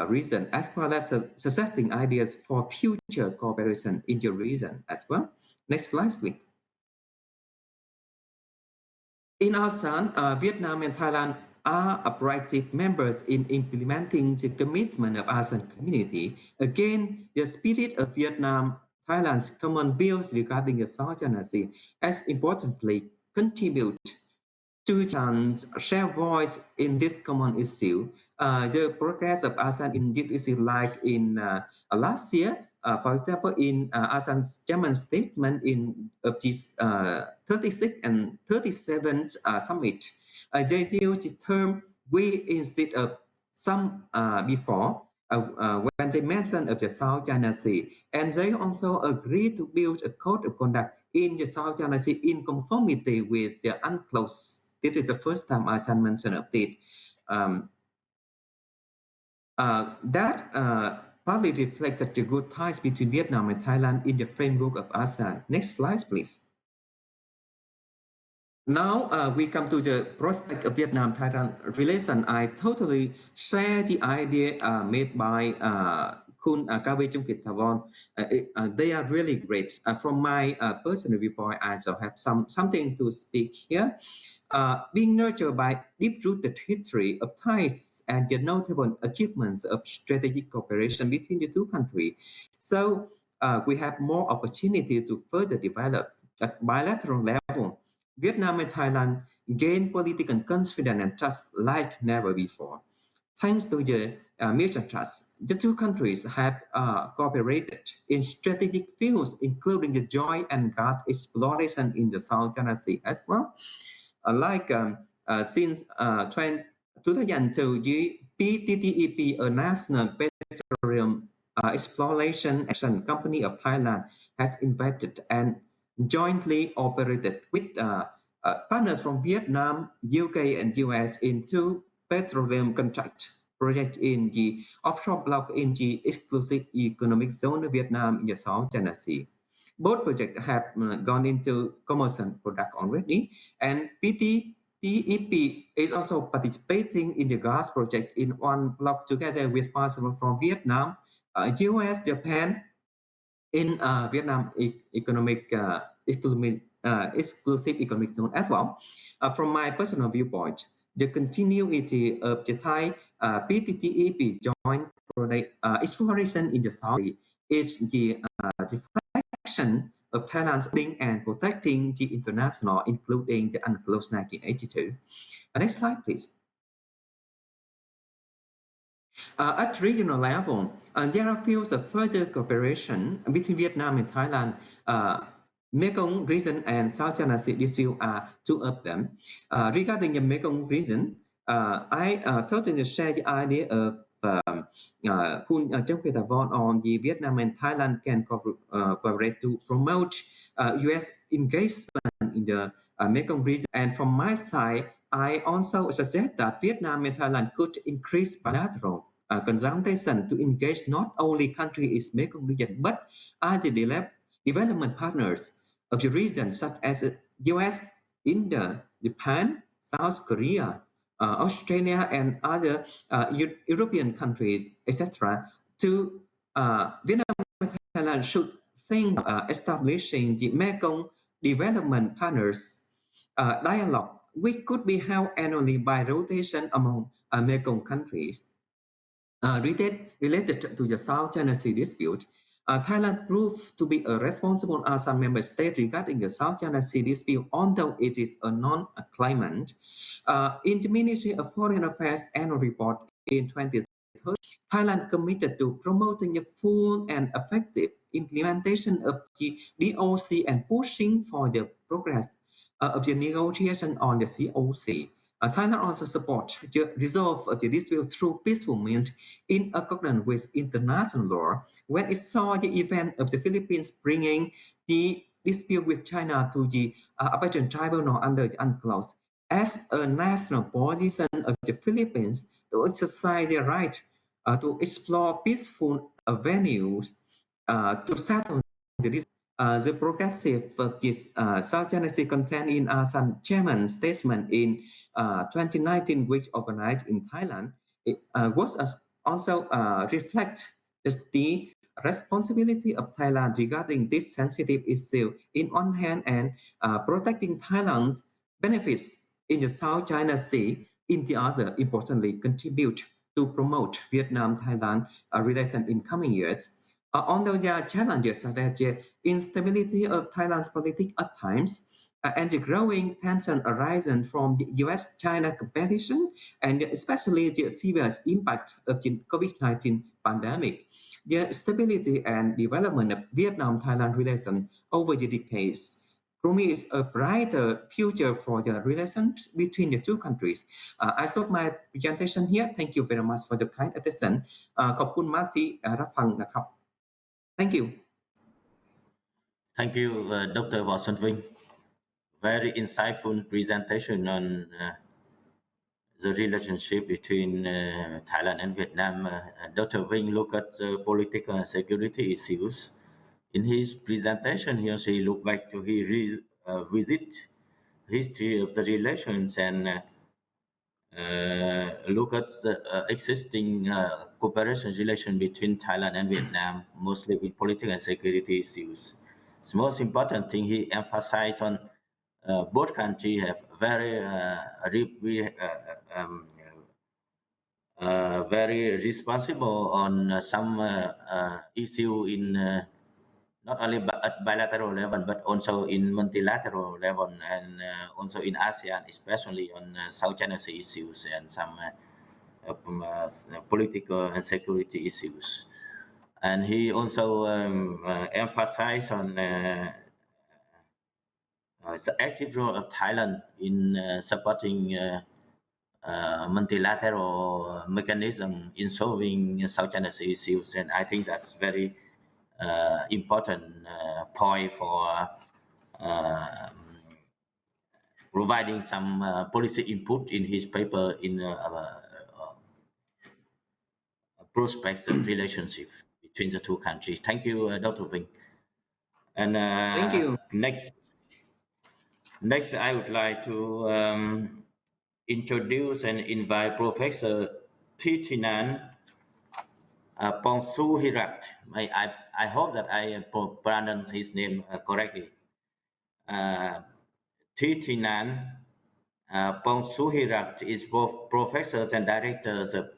region, as well as suggesting ideas for future cooperation in the region as well. Next slide, please. In ASEAN, Vietnam and Thailand are proactive members in implementing the commitment of ASEAN Community. Again, the spirit of Vietnam-Thailand's common views regarding the South China Sea has importantly contributed to Thailand's shared voice in this common issue. The progress of ASEAN in this issue, like in last year, for example, in ASEAN's German statement of this 36th and 37th summit, they use the term "we" instead of "some" before when they mentioned of the South China Sea, and they also agreed to build a code of conduct in the South China Sea in conformity with the UNCLOS. This is the first time ASEAN mentioned of it. That partly reflected the good ties between Vietnam and Thailand in the framework of ASEAN. Next slide, please. Now we come to the prospect of Vietnam-Thailand relation. I totally share the idea made by Khun Kavit Jongkithawon. They are really great. From my personal viewpoint, I also have something to speak here. Being nurtured by deep-rooted history of ties and the notable achievements of strategic cooperation between the two countries. So we have more opportunity to further develop at bilateral level. Vietnam and Thailand gain political confidence and trust like never before. Thanks to the mutual trust, the two countries have cooperated in strategic fields, including the joint and guard exploration in the South China Sea as well. Since 2002, the PTTEP, a national petroleum exploration action company of Thailand, has invested and jointly operated with partners from Vietnam, UK, and US in two petroleum contract project in the offshore block in the exclusive economic zone of Vietnam in the South China Sea. Both projects have gone into commercial product already, and PTTEP is also participating in the gas project in one block together with partners from Vietnam, US, Japan, in Vietnam economic exclusive economic zone as well. From my personal viewpoint, the continuity of the Thai PTTEP joint project exploration in the South is the reflection of Thailand's building and protecting the international, including the unclosed 1982. Next slide, please. At regional level, there are fields of further cooperation between Vietnam and Thailand. Mekong region and South China Sea dispute are two of them. Regarding the Mekong region, I totally share the idea of Khun Chongphetavon on the Vietnam and Thailand can cooperate to promote U.S. engagement in the Mekong region. And from my side, I also suggest that Vietnam and Thailand could increase bilateral consultation to engage not only countries in Mekong region, but other development partners of the region, such as US, India, Japan, South Korea, Australia, and other European countries, etc. To Vietnam and Thailand should think establishing the Mekong Development Partners dialogue, which could be held annually by rotation among Mekong countries. Related to the South China Sea dispute, Thailand proved to be a responsible ASEAN member state regarding the South China Sea dispute, although it is a non-claimant. In the Ministry of Foreign Affairs annual report in 2013, Thailand committed to promoting a full and effective implementation of the DOC and pushing for the progress of the negotiation on the COC. Thailand also supports the resolve of the dispute through peaceful means in accordance with international law. When it saw the event of the Philippines bringing the dispute with China to the Arbitration Tribunal under the UNCLOS, as a national position of the Philippines to exercise their right to explore peaceful avenues to settle the dispute. The progressive of this South China Sea content in ASEAN chairman's statement in 2019, which organized in Thailand, it was also reflect the responsibility of Thailand regarding this sensitive issue in one hand, and protecting Thailand's benefits in the South China Sea in the other. Importantly, contribute to promote Vietnam-Thailand relations in coming years. Although there are challenges such as the instability of Thailand's politics at times, and the growing tension arising from the US-China competition, and especially the severe impact of the COVID-19 pandemic, the stability and development of Vietnam-Thailand relations over the decades promise a brighter future for the relations between the two countries. I stop my presentation here. Thank you very much for the kind attention. ขอบคุณมากที่รับฟังนะครับ Thank you. Thank you, Dr. Võ Xuân Vinh. Very insightful presentation on the relationship between Thailand and Vietnam. Dr. Vinh looked at the political and security issues. In his presentation, he also looked back to his visit history of the relations and look at the existing cooperation relation between Thailand and Vietnam, mostly with political and security issues. The most important thing he emphasized on both countries have very responsible on some issue in not only at bilateral level, but also in multilateral level, and also in ASEAN, especially on South China Sea issues and some political and security issues. And he also emphasized on the active role of Thailand in supporting multilateral mechanism in solving South China Sea issues, and I think that's very important point for providing some policy input in his paper in prospects of relationship between the two countries. Thank you, Dr. Vinh. And Thank you. next, I would like to introduce and invite Professor Thitinan Pongsuhirat. I hope that I pronounce his name correctly. Thitinan Pongsuhirat is both professors and directors of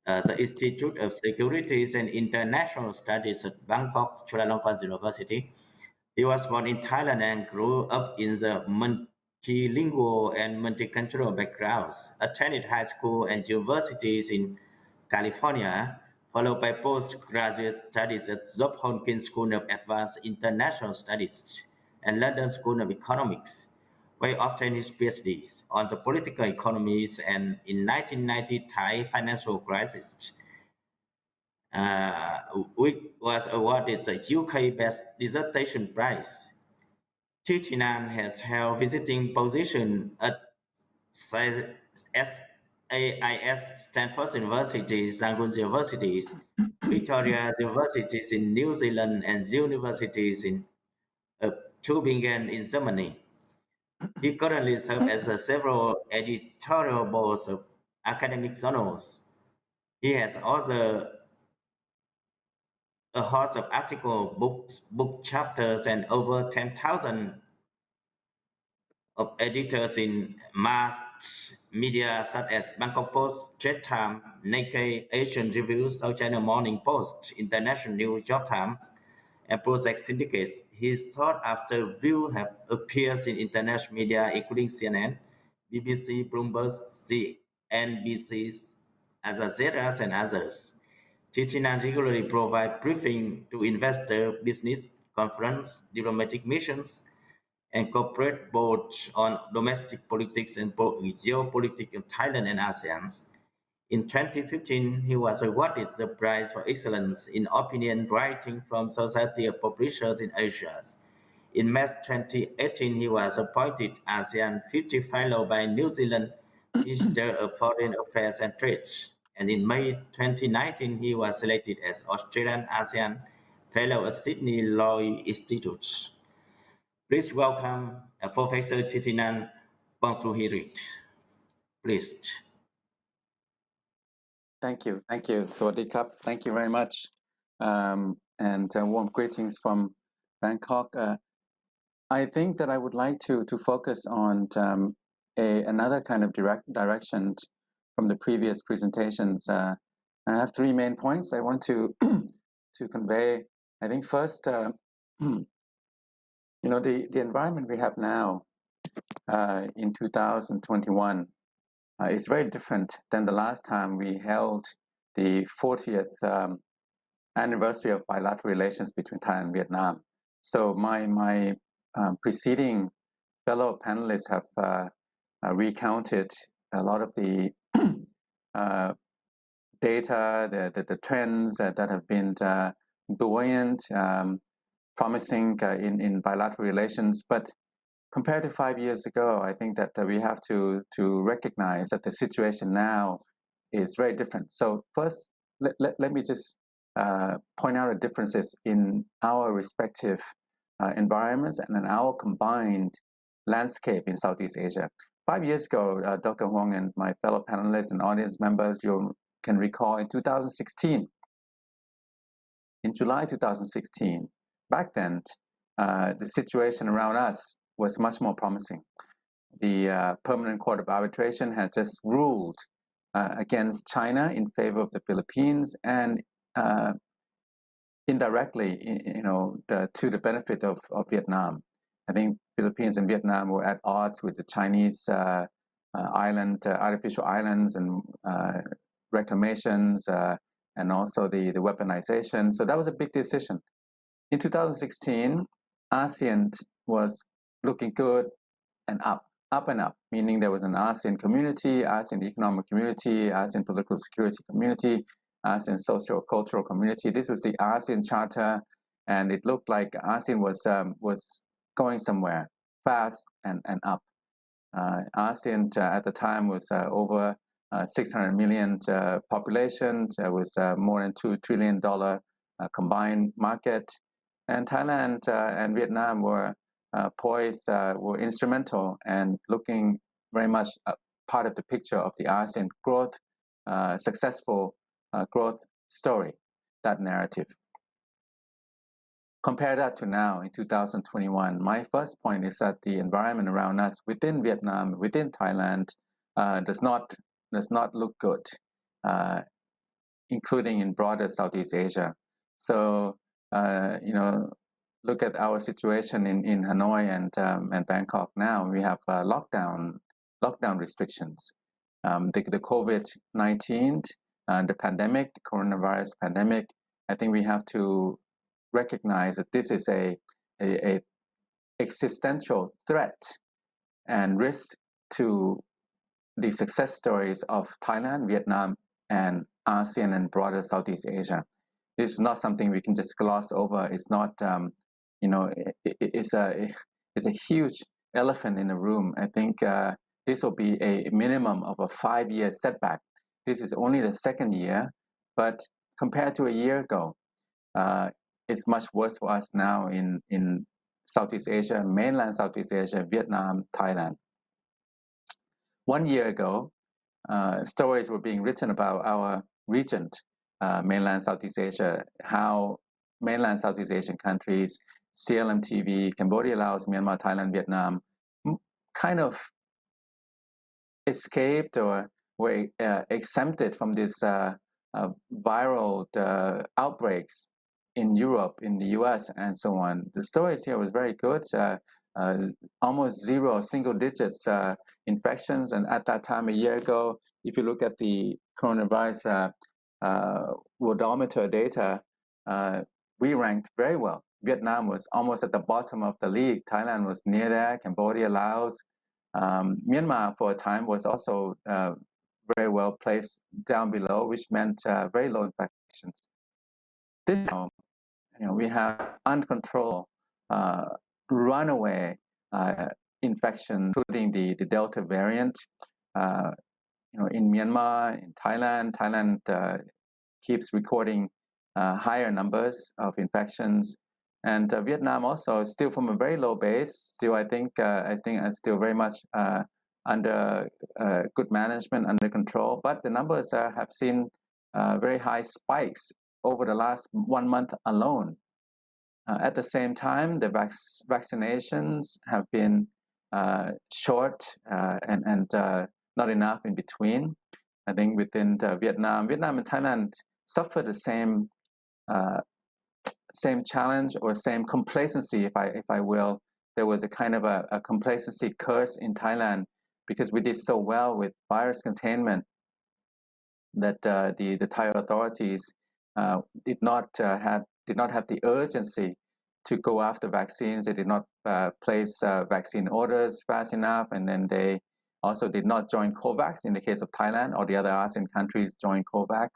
the Institute of Securities and International Studies at Bangkok Chulalongkorn University. He was born in Thailand and grew up in the multilingual and multicultural backgrounds, attended high school and universities in California, followed by postgraduate studies at Johns Hopkins School of Advanced International Studies and London School of Economics, where he obtained his PhDs on the political economies, and in 1990 Thai financial crisis, which was awarded the UK Best Dissertation Prize. Thitinan has held visiting position at AIS, Stanford University, Yangon Universities, Victoria Universities in New Zealand, and universities in Tübingen in Germany. He currently serves as several editorial boards of academic journals. He has authored a host of articles, books, book chapters, and over 10,000 of editors in mass media such as Bangkok Post, Straits Times, Nikkei, Asian Review, South China Morning Post, International New York Times, and Project Syndicates. His sought-after views have appeared in international media, including CNN, BBC, Bloomberg, CNBC, Al Jazeera, and others. Thitinan regularly provides briefing to investor, business, conference, diplomatic missions, and corporate boards on domestic politics and geopolitics in Thailand and ASEAN. In 2015, he was awarded the Prize for Excellence in Opinion Writing from Society of Publishers in Asia. In March 2018, he was appointed ASEAN 50 Fellow by New Zealand Minister of Foreign Affairs and Trade. And in May 2019, he was selected as Australian ASEAN Fellow at Sydney Law Institute. Please welcome Professor Thitinan Pongsuhirat. Please. Thank you. Sawadee Krap. Thank you very much. And warm greetings from Bangkok. I think that I would like to focus on another kind of direction from the previous presentations. I have three main points I want to to convey. I think first, the environment we have now in 2021 is very different than the last time we held the 40th anniversary of bilateral relations between Thailand and Vietnam. So my preceding fellow panelists have recounted a lot of the data, the trends that have been buoyant, promising in bilateral relations. But compared to 5 years ago, I think that we have to recognize that the situation now is very different. So first, let me just point out the differences in our respective environments and in our combined landscape in Southeast Asia. 5 years ago, Dr. Huang and my fellow panelists and audience members, you can recall in 2016, in July 2016, back then, the situation around us was much more promising. The Permanent Court of Arbitration had just ruled against China in favor of the Philippines, and indirectly, to the benefit of Vietnam. I think Philippines and Vietnam were at odds with the Chinese artificial islands and reclamations, and also the weaponization. So that was a big decision. In 2016, ASEAN was looking good and up and up, meaning there was an ASEAN community, ASEAN economic community, ASEAN political security community, ASEAN socio-cultural community. This was the ASEAN Charter, and it looked like ASEAN was going somewhere fast and up. ASEAN at the time was over 600 million population with more than $2 trillion combined market. And Thailand and Vietnam were poised, were instrumental and looking very much part of the picture of the ASEAN growth, successful growth story, that narrative. Compare that to now in 2021. My first point is that the environment around us within Vietnam, within Thailand, does not look good, including in broader Southeast Asia. So, look at our situation in Hanoi and Bangkok now. We have lockdown restrictions. The COVID-19, the pandemic, the coronavirus pandemic. I think we have to recognize that this is a existential threat and risk to the success stories of Thailand, Vietnam, and ASEAN and broader Southeast Asia. This is not something we can just gloss over. It's not, it's a huge elephant in the room. I think this will be a minimum of a 5-year setback. This is only the second year, but compared to a year ago, it's much worse for us now in Southeast Asia, mainland Southeast Asia, Vietnam, Thailand. 1 year ago, stories were being written about our region, mainland Southeast Asia, how mainland Southeast Asian countries, CLMTV, Cambodia, Laos, Myanmar, Thailand, Vietnam, kind of escaped or were exempted from these viral outbreaks in Europe, in the US, and so on. The stories here was very good. Almost zero, single digits infections. And at that time, a year ago, if you look at the coronavirus worldometer data, we ranked very well. Vietnam was almost at the bottom of the league. Thailand was near there, Cambodia, Laos. Myanmar for a time was also very well placed down below, which meant very low infections. This time, we have uncontrolled runaway infection, including the Delta variant. In Myanmar, in Thailand, keeps recording higher numbers of infections, and Vietnam also still from a very low base. Still, I think still very much under good management, under control. But the numbers have seen very high spikes over the last 1 month alone. At the same time, the vaccinations have been short and not enough in between. I think within Vietnam and Thailand suffer the same challenge or same complacency, if I will. There was a kind of a complacency curse in Thailand because we did so well with virus containment that the Thai authorities did not have the urgency to go after vaccines. They did not place vaccine orders fast enough, and then they also did not join COVAX in the case of Thailand, or the other ASEAN countries joined COVAX.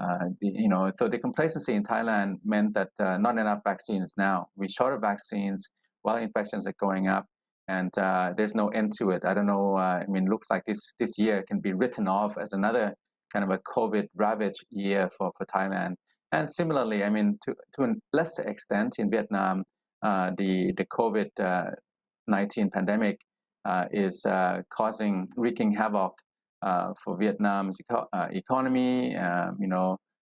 So the complacency in Thailand meant that not enough vaccines now. We short of vaccines while infections are going up, and there's no end to it. I don't know. Looks like this year can be written off as another kind of a COVID ravaged year for Thailand. And similarly, to a lesser extent in Vietnam, the COVID-19 pandemic is wreaking havoc for Vietnam's economy.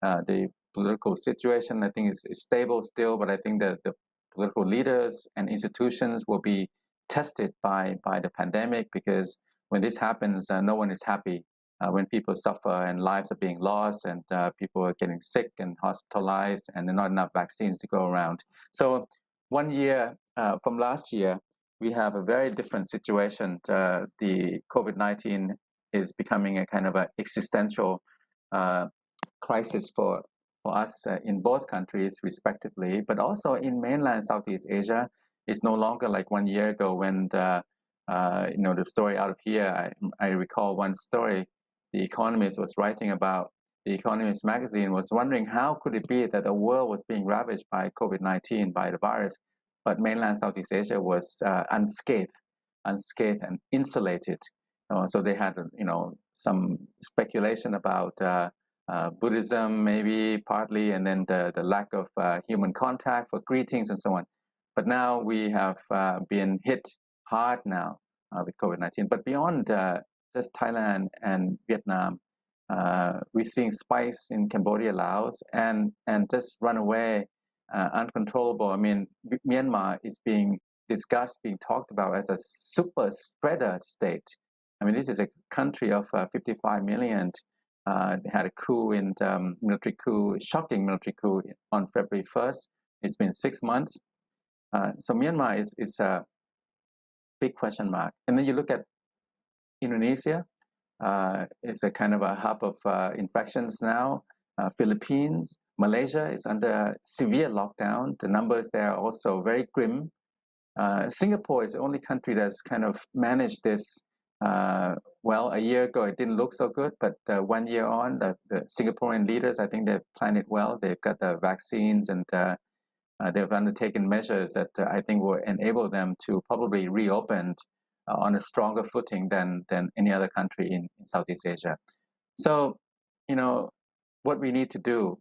The political situation, I think, is stable still, but I think that the political leaders and institutions will be tested by the pandemic, because when this happens, no one is happy. When people suffer and lives are being lost and people are getting sick and hospitalized and there are not enough vaccines to go around. So 1 year from last year, we have a very different situation. The COVID-19 is becoming a kind of an existential crisis for us in both countries respectively, but also in mainland Southeast Asia. It's no longer like 1 year ago when the story out of here. I recall one story the Economist was writing about. The Economist magazine was wondering how could it be that the world was being ravaged by COVID-19, by the virus, but mainland Southeast Asia was unscathed and insulated. So they had, some speculation about Buddhism, maybe partly, and then the lack of human contact for greetings and so on. But now we have been hit hard now with COVID-19. But beyond just Thailand and Vietnam, we're seeing spikes in Cambodia, Laos, and just runaway, uncontrollable. I mean, Myanmar is being discussed, being talked about as a super spreader state. I mean, this is a country of 55 million. They had a coup in military coup, shocking military coup on February 1st. It's been 6 months. So Myanmar is a big question mark. And then you look at Indonesia, it's a kind of a hub of infections now. Philippines, Malaysia is under severe lockdown. The numbers there are also very grim. Singapore is the only country that's kind of managed this. Well, a year ago, it didn't look so good, but 1 year on, the Singaporean leaders, I think they've planned it well. They've got the vaccines and they've undertaken measures that I think will enable them to probably reopen on a stronger footing than any other country in Southeast Asia. So, what we need to do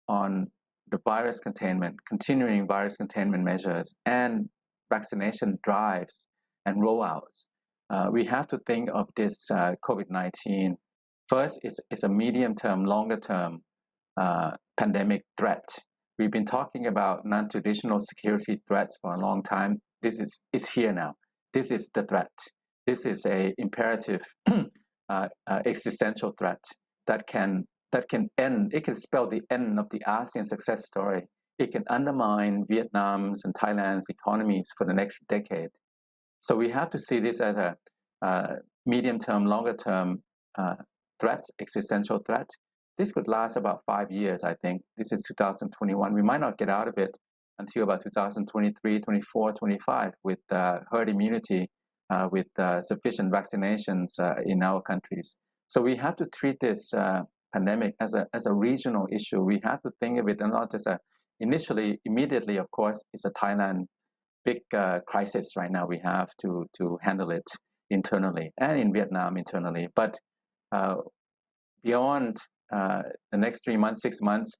on the virus containment, continuing virus containment measures and vaccination drives and rollouts, we have to think of this COVID-19 first is a medium-term, longer-term pandemic threat. We've been talking about non-traditional security threats for a long time. This is here now. This is the threat. This is a imperative existential threat that can end. It can spell the end of the ASEAN success story. It can undermine Vietnam's and Thailand's economies for the next decade. So we have to see this as a medium-term, longer-term threat, existential threat. This could last about 5 years, I think. This is 2021. We might not get out of it until about 2023, 24, 25 with herd immunity, with sufficient vaccinations in our countries. So we have to treat this pandemic as a regional issue. We have to think of it and not just immediately, of course, it's a Thailand big crisis right now. We have to handle it internally and in Vietnam internally. But beyond the next 3 months, 6 months,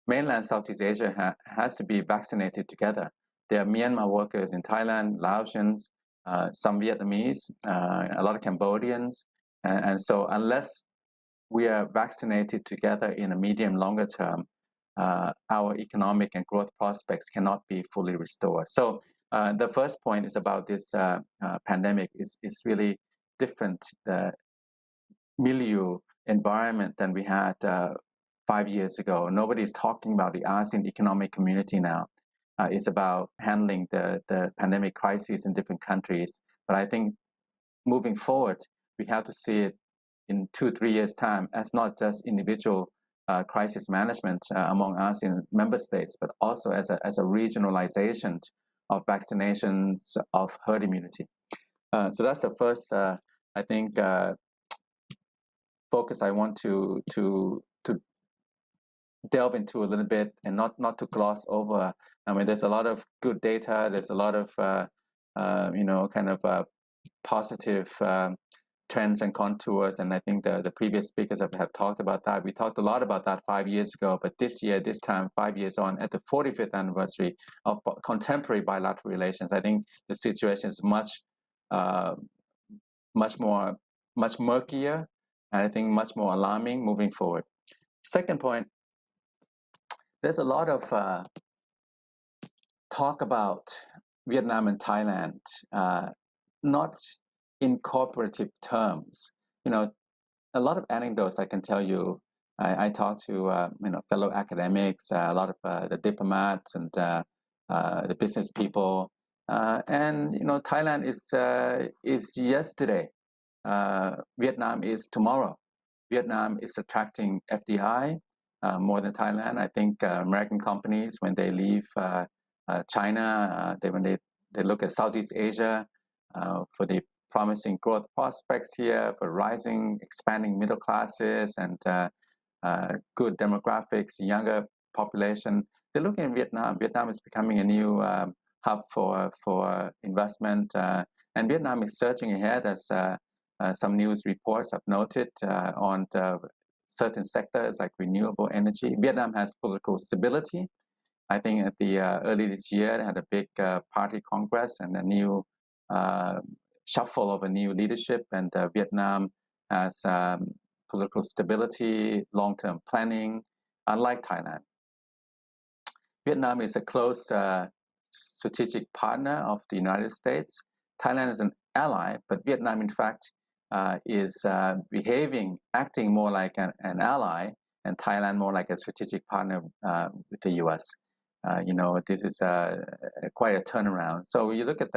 mainland Southeast Asia has to be vaccinated together. There are Myanmar workers in Thailand, Laotians, some Vietnamese, a lot of Cambodians. And so unless we are vaccinated together in a medium, longer term, our economic and growth prospects cannot be fully restored. So the first point is about this pandemic is really different, the milieu environment than we had 5 years ago. Nobody's talking about the ASEAN Economic Community now. It's about handling the pandemic crises in different countries. But I think moving forward, we have to see it in 2-3 years' time as not just individual crisis management among ASEAN member states, but also as a regionalization of vaccinations, of herd immunity. So that's the first, I think, focus I want to delve into a little bit and not to gloss over. I mean, there's a lot of good data. There's a lot of positive trends and contours, and I think the previous speakers have talked about that. We talked a lot about that 5 years ago, but this year, this time, 5 years on, at the 45th anniversary of contemporary bilateral relations, I think the situation is much murkier, and I think much more alarming moving forward. Second point, there's a lot of talk about Vietnam and Thailand, not in cooperative terms. A lot of anecdotes I can tell you. I talked to fellow academics, a lot of the diplomats and the business people, and Thailand is yesterday. Vietnam is tomorrow. Vietnam is attracting FDI more than Thailand. I think American companies, when they leave China, when they look at Southeast Asia for the promising growth prospects here, for rising, expanding middle classes and good demographics, younger population, they're looking at Vietnam. Vietnam is becoming a new hub for investment, and Vietnam is surging ahead as some news reports have noted on certain sectors like renewable energy. Vietnam has political stability. I think at the early this year, they had a big party congress and a new shuffle of a new leadership, and Vietnam has political stability, long-term planning, unlike Thailand. Vietnam is a close strategic partner of the United States. Thailand is an ally, but Vietnam, in fact, is acting more like an ally, and Thailand more like a strategic partner with the U.S. This is quite a turnaround. So you look at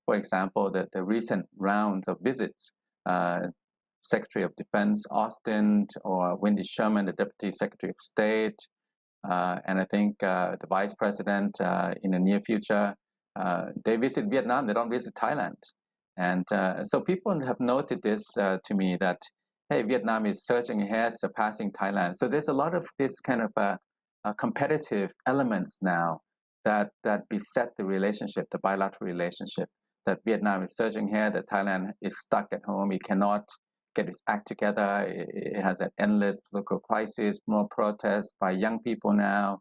for example, the recent rounds of visits, Secretary of Defense Austin or Wendy Sherman, the Deputy Secretary of State, and I think the Vice President in the near future, they visit Vietnam, they don't visit Thailand. And so people have noted this to me that, hey, Vietnam is surging ahead, surpassing Thailand. So there's a lot of this kind of competitive elements now that beset the relationship, the bilateral relationship, that Vietnam is surging ahead, that Thailand is stuck at home, it cannot get its act together, it has an endless political crisis, more protests by young people now,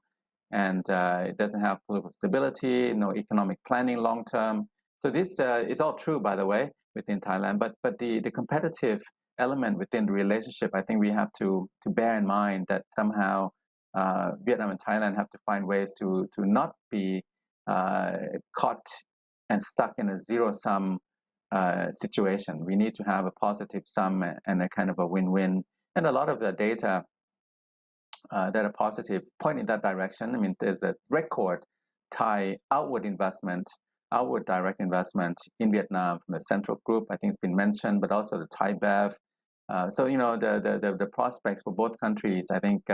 and it doesn't have political stability, no economic planning long term. So this is all true, by the way, within Thailand, but the competitive element within the relationship, I think we have to bear in mind that somehow Vietnam and Thailand have to find ways to not be caught and stuck in a zero-sum situation. We need to have a positive sum and a kind of a win-win. And a lot of the data that are positive point in that direction. I mean, there's a record Thai outward direct investment in Vietnam from the Central Group, I think it's been mentioned, but also the Thai Bev. So, the prospects for both countries, I think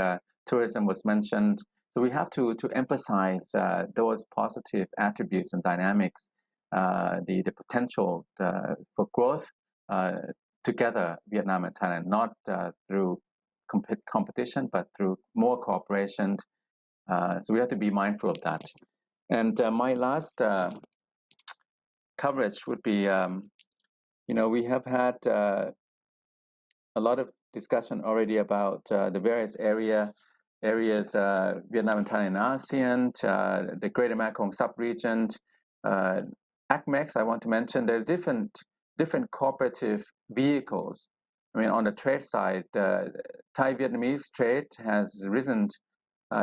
tourism was mentioned. So we have to emphasize those positive attributes and dynamics, the potential for growth together, Vietnam and Thailand, not through competition, but through more cooperation. So we have to be mindful of that. And my last coverage would be, we have had a lot of discussion already about the various areas, Vietnam and Thailand and ASEAN, the Greater Mekong sub-region, ACMEX, I want to mention, there are different cooperative vehicles. I mean, on the trade side, Thai-Vietnamese trade has risen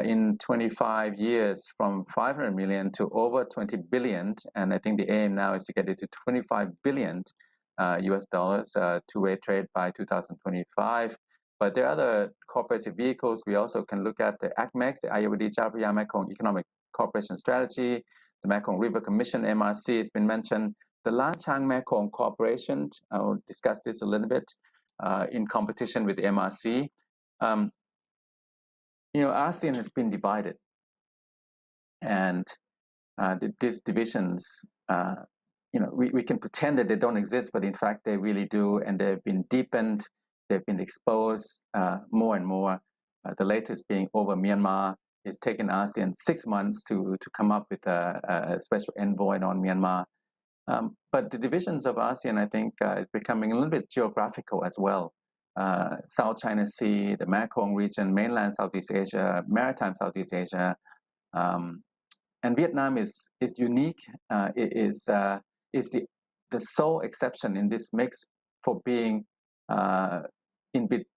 in 25 years from 500 million to over 20 billion. And I think the aim now is to get it to 25 billion US dollars two-way trade by 2025. But there are other cooperative vehicles. We also can look at the ACMEX, the Ayeyarwady Chao Phraya Mekong Economic Cooperation Strategy, the Mekong River Commission, MRC, has been mentioned. The La Chang Mekong Corporation, I will discuss this a little bit, in competition with the MRC. ASEAN has been divided. And these divisions, we can pretend that they don't exist, but in fact they really do, and they've been deepened, they've been exposed more and more. The latest being over Myanmar. It's taken ASEAN 6 months to come up with a special envoy on Myanmar. But the divisions of ASEAN, I think, is becoming a little bit geographical as well. South China Sea, the Mekong region, mainland Southeast Asia, maritime Southeast Asia, and Vietnam is unique. It is the sole exception in this mix for being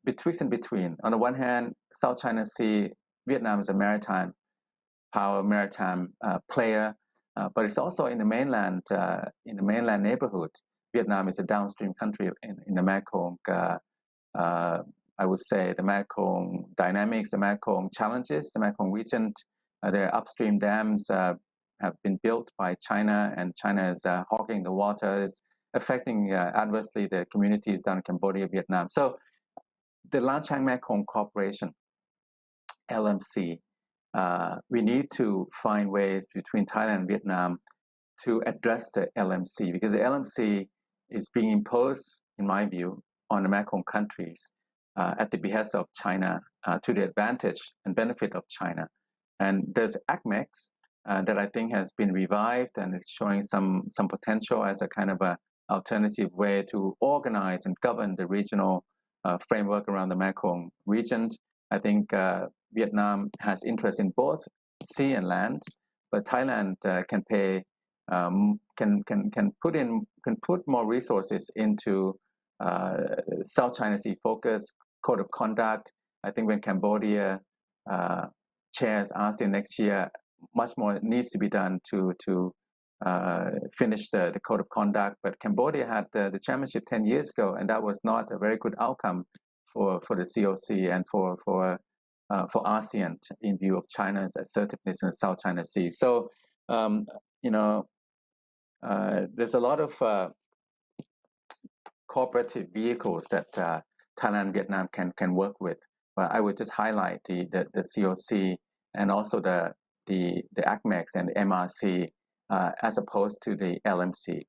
betwixt and between. On the one hand, South China Sea, Vietnam is a maritime power, maritime player, but it's also in the mainland neighborhood. Vietnam is a downstream country in the Mekong. I would say the Mekong dynamics, the Mekong challenges, the Mekong region. Their upstream dams have been built by China, and China is hogging the waters, affecting adversely the communities down in Cambodia, Vietnam. So the La Chang Mekong Corporation, LMC, we need to find ways between Thailand and Vietnam to address the LMC, because the LMC is being imposed, in my view, on the Mekong countries at the behest of China, to the advantage and benefit of China. And there's ACMEX that I think has been revived and it's showing some potential as a kind of a alternative way to organize and govern the regional framework around the Mekong region. I think Vietnam has interest in both sea and land, but Thailand can put more resources into South China Sea focus, code of conduct. I think when Cambodia chairs ASEAN next year, much more needs to be done to finish the code of conduct. But Cambodia had the chairmanship 10 years ago, and that was not a very good outcome for the COC and for ASEAN in view of China's assertiveness in the South China Sea. So, there's a lot of cooperative vehicles that Thailand and Vietnam can work with. But I would just highlight the COC and also the ACMEX and the MRC as opposed to the LMC.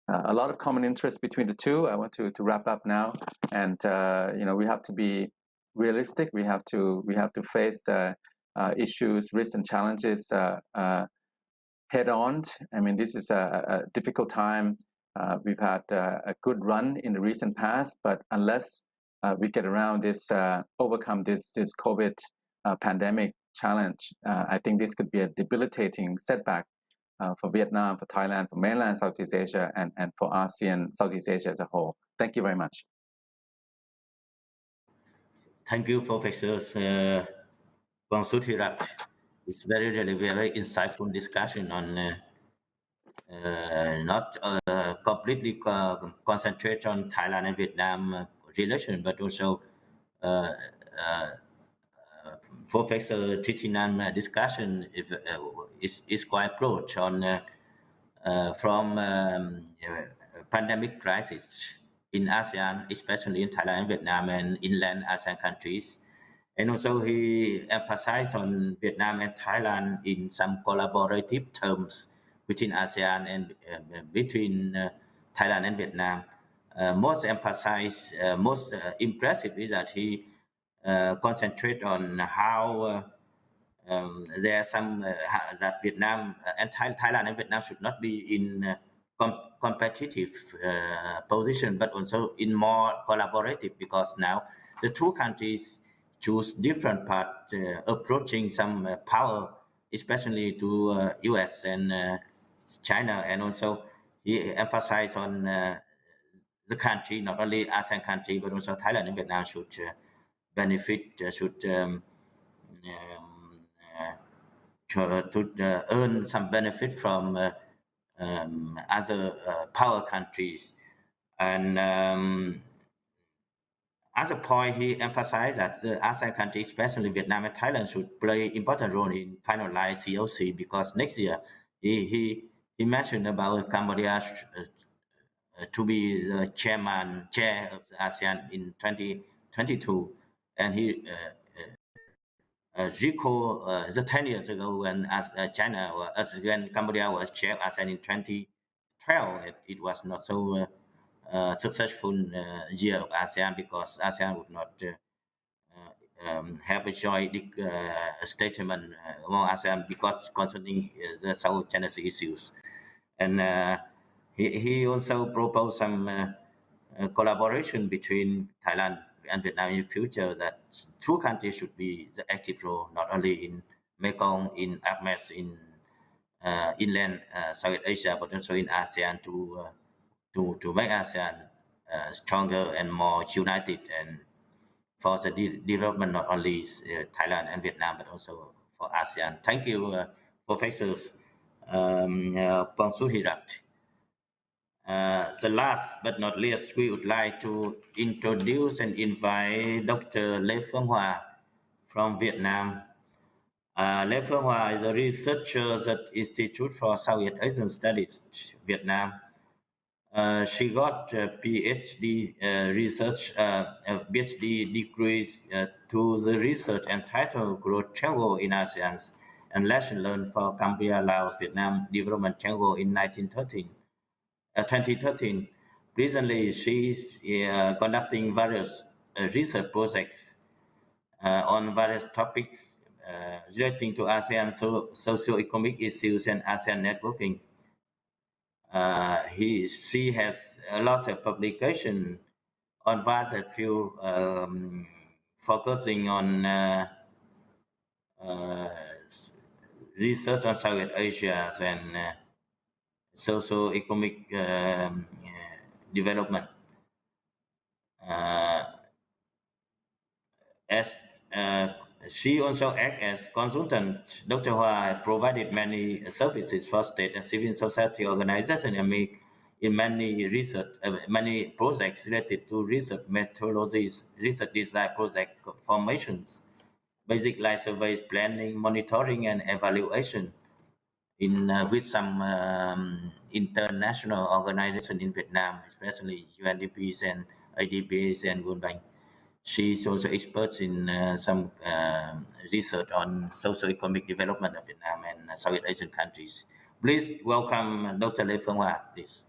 A lot of common interest between the two. I want to wrap up now, and we have to be realistic. We have to face the issues, risks, and challenges head on. I mean, this is a difficult time. We've had a good run in the recent past, but unless we get around this, overcome this COVID pandemic challenge, I think this could be a debilitating setback for Vietnam, for Thailand, for mainland Southeast Asia, and for ASEAN, Southeast Asia as a whole. Thank you very much. Thank you, Professor Wangsudhirak. It's very insightful discussion on not completely concentrate on Thailand and Vietnam relation, but also Professor Thitinan discussion is quite broad on from pandemic crisis in ASEAN, especially in Thailand and Vietnam and inland ASEAN countries. And also he emphasized on Vietnam and Thailand in some collaborative terms between ASEAN and between Thailand and Vietnam. Most impressive is that he concentrate on how there are some that Vietnam and Thailand and Vietnam should not be in competitive position, but also in more collaborative, because now the two countries choose different path approaching some power, especially to US and China. And also he emphasized on the country, not only ASEAN country, but also Thailand and Vietnam should earn some benefit from other power countries. And as a point, he emphasized that the ASEAN countries, especially Vietnam and Thailand, should play important role in finalize COC, because next year he mentioned about Cambodia to be the chair of the ASEAN in 2022, and he recall the 10 years ago when when Cambodia was chair of ASEAN in 2012, it was not so successful year of ASEAN, because ASEAN would not have a joint statement among ASEAN because concerning the South China Sea issues. And he also proposed some collaboration between Thailand and Vietnam in the future, that two countries should be the active role, not only in Mekong, in ACMES, in inland South Asia, but also in ASEAN to make ASEAN stronger and more united, and for the development not only Thailand and Vietnam, but also for ASEAN. Thank you, Professors Wangsudhirak. So last but not least, we would like to introduce and invite Dr. Lê Phương Hoa from Vietnam. Lê Phương Hoa is a researcher at the Institute for Southeast Asian Studies, Vietnam. She got a PhD PhD degrees to the research entitled Growth Triangle in ASEAN and Lesson Learned for Cambodia, Laos, Vietnam Development Triangle in 2013. Recently, she is conducting various research projects on various topics relating to ASEAN socio-economic issues and ASEAN networking. She has a lot of publication on vast field, focusing on research on South Asia and socio-economic development. As she also acts as consultant, Dr. Hua provided many services for state and civil society organizations in many projects related to research methodologies, research design, project formations, basic life surveys, planning, monitoring, and evaluation with some international organizations in Vietnam, especially UNDPs and IDPs and World Bank. She's also expert in some research on socio-economic development of Vietnam and South Asian countries. Please welcome Dr. Lê Phương Hoa, please.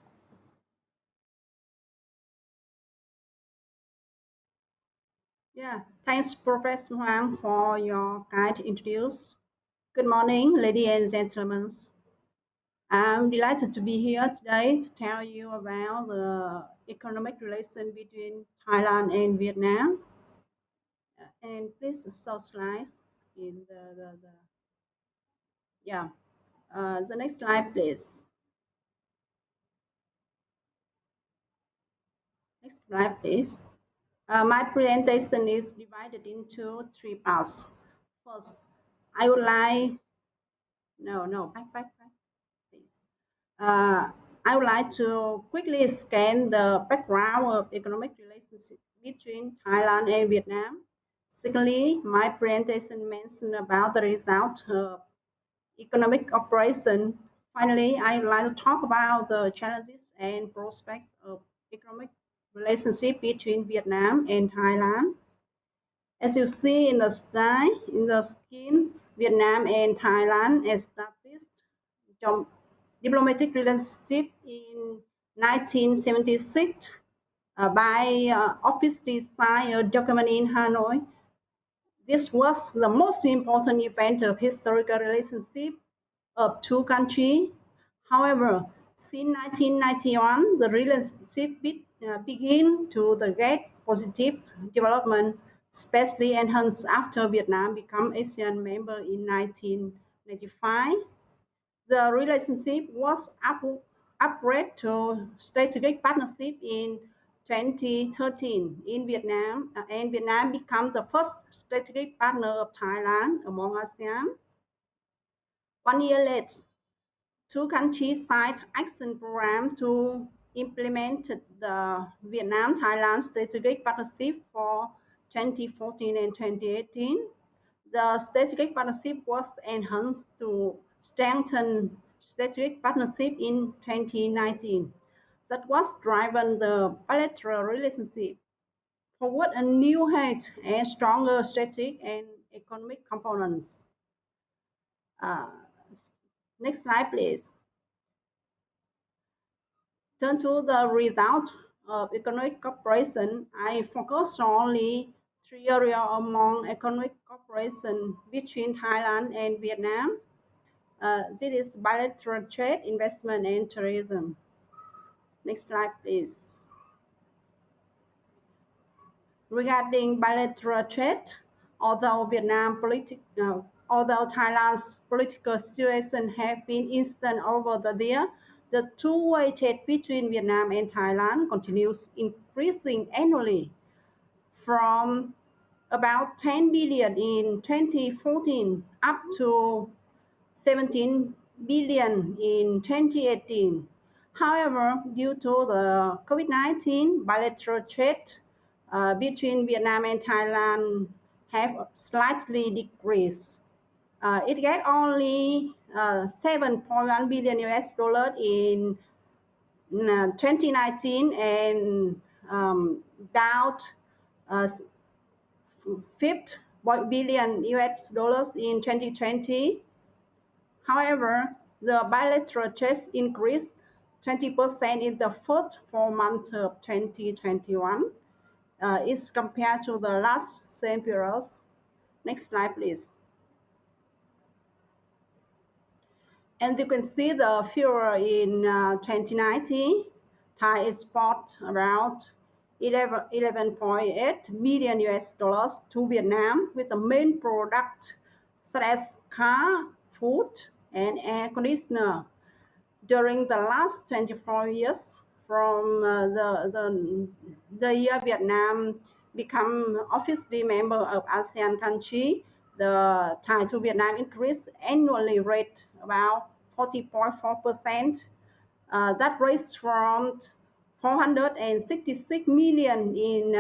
Yeah, thanks, Professor Huang, for your kind introduction. Good morning, ladies and gentlemen. I'm delighted to be here today to tell you about the economic relation between Thailand and Vietnam. And please show slides in the next slide, please. Next slide, please. My presentation is divided into 3 parts. First, I would like, back, please. I would like to quickly scan the background of economic relationship between Thailand and Vietnam. Secondly, my presentation mentioned about the result of economic cooperation. Finally, I would like to talk about the challenges and prospects of economic relationship between Vietnam and Thailand. As you see in the slide, in the scheme, Vietnam and Thailand established diplomatic relationship in 1976 by officially signed a document in Hanoi. This was the most important event of historical relationship of two countries. However, since 1991, the relationship began to get positive development, especially enhanced after Vietnam became ASEAN member in 1995. The relationship was upgraded to strategic partnership in 2013 in Vietnam, and Vietnam became the first strategic partner of Thailand among ASEAN. 1 year later, two countries signed action program to implement the Vietnam-Thailand strategic partnership for 2014 and 2018. The strategic partnership was enhanced to strengthen strategic partnership in 2019. That was driven the bilateral relationship forward a new height and stronger strategic and economic components. Next slide, please. Turn to the result of economic cooperation. I focus on only 3 areas among economic cooperation between Thailand and Vietnam. This is bilateral trade, investment, and tourism. Next slide, please. Regarding bilateral trade, although Thailand's political situation has been instant over the year, the two-way trade between Vietnam and Thailand continues increasing annually from about 10 billion in 2014 up to 17 billion in 2018. However, due to the COVID-19, bilateral trade between Vietnam and Thailand have slightly decreased. It get only 7.1 billion US dollar in 2019 and down 5 billion US dollars in 2020. However, the bilateral trade increased 20% in the first 4 months of 2021 is compared to the last same periods. Next slide, please. And you can see the figure in 2019, Thai export around 11.8 million US dollars to Vietnam, with the main product such as car, food, and air conditioner. During the last 24 years, from the year Vietnam become officially member of ASEAN country, the Thai to Vietnam increase annually rate about 40.4%. That raised from 466 million in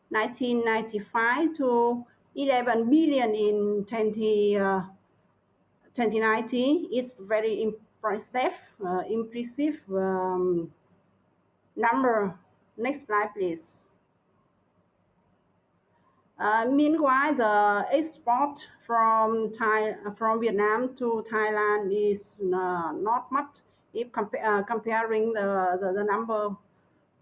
1995 to 11 billion in 2019. Is very impressive number. Next slide, please. Meanwhile, the export from Vietnam to Thailand is not much if comparing the number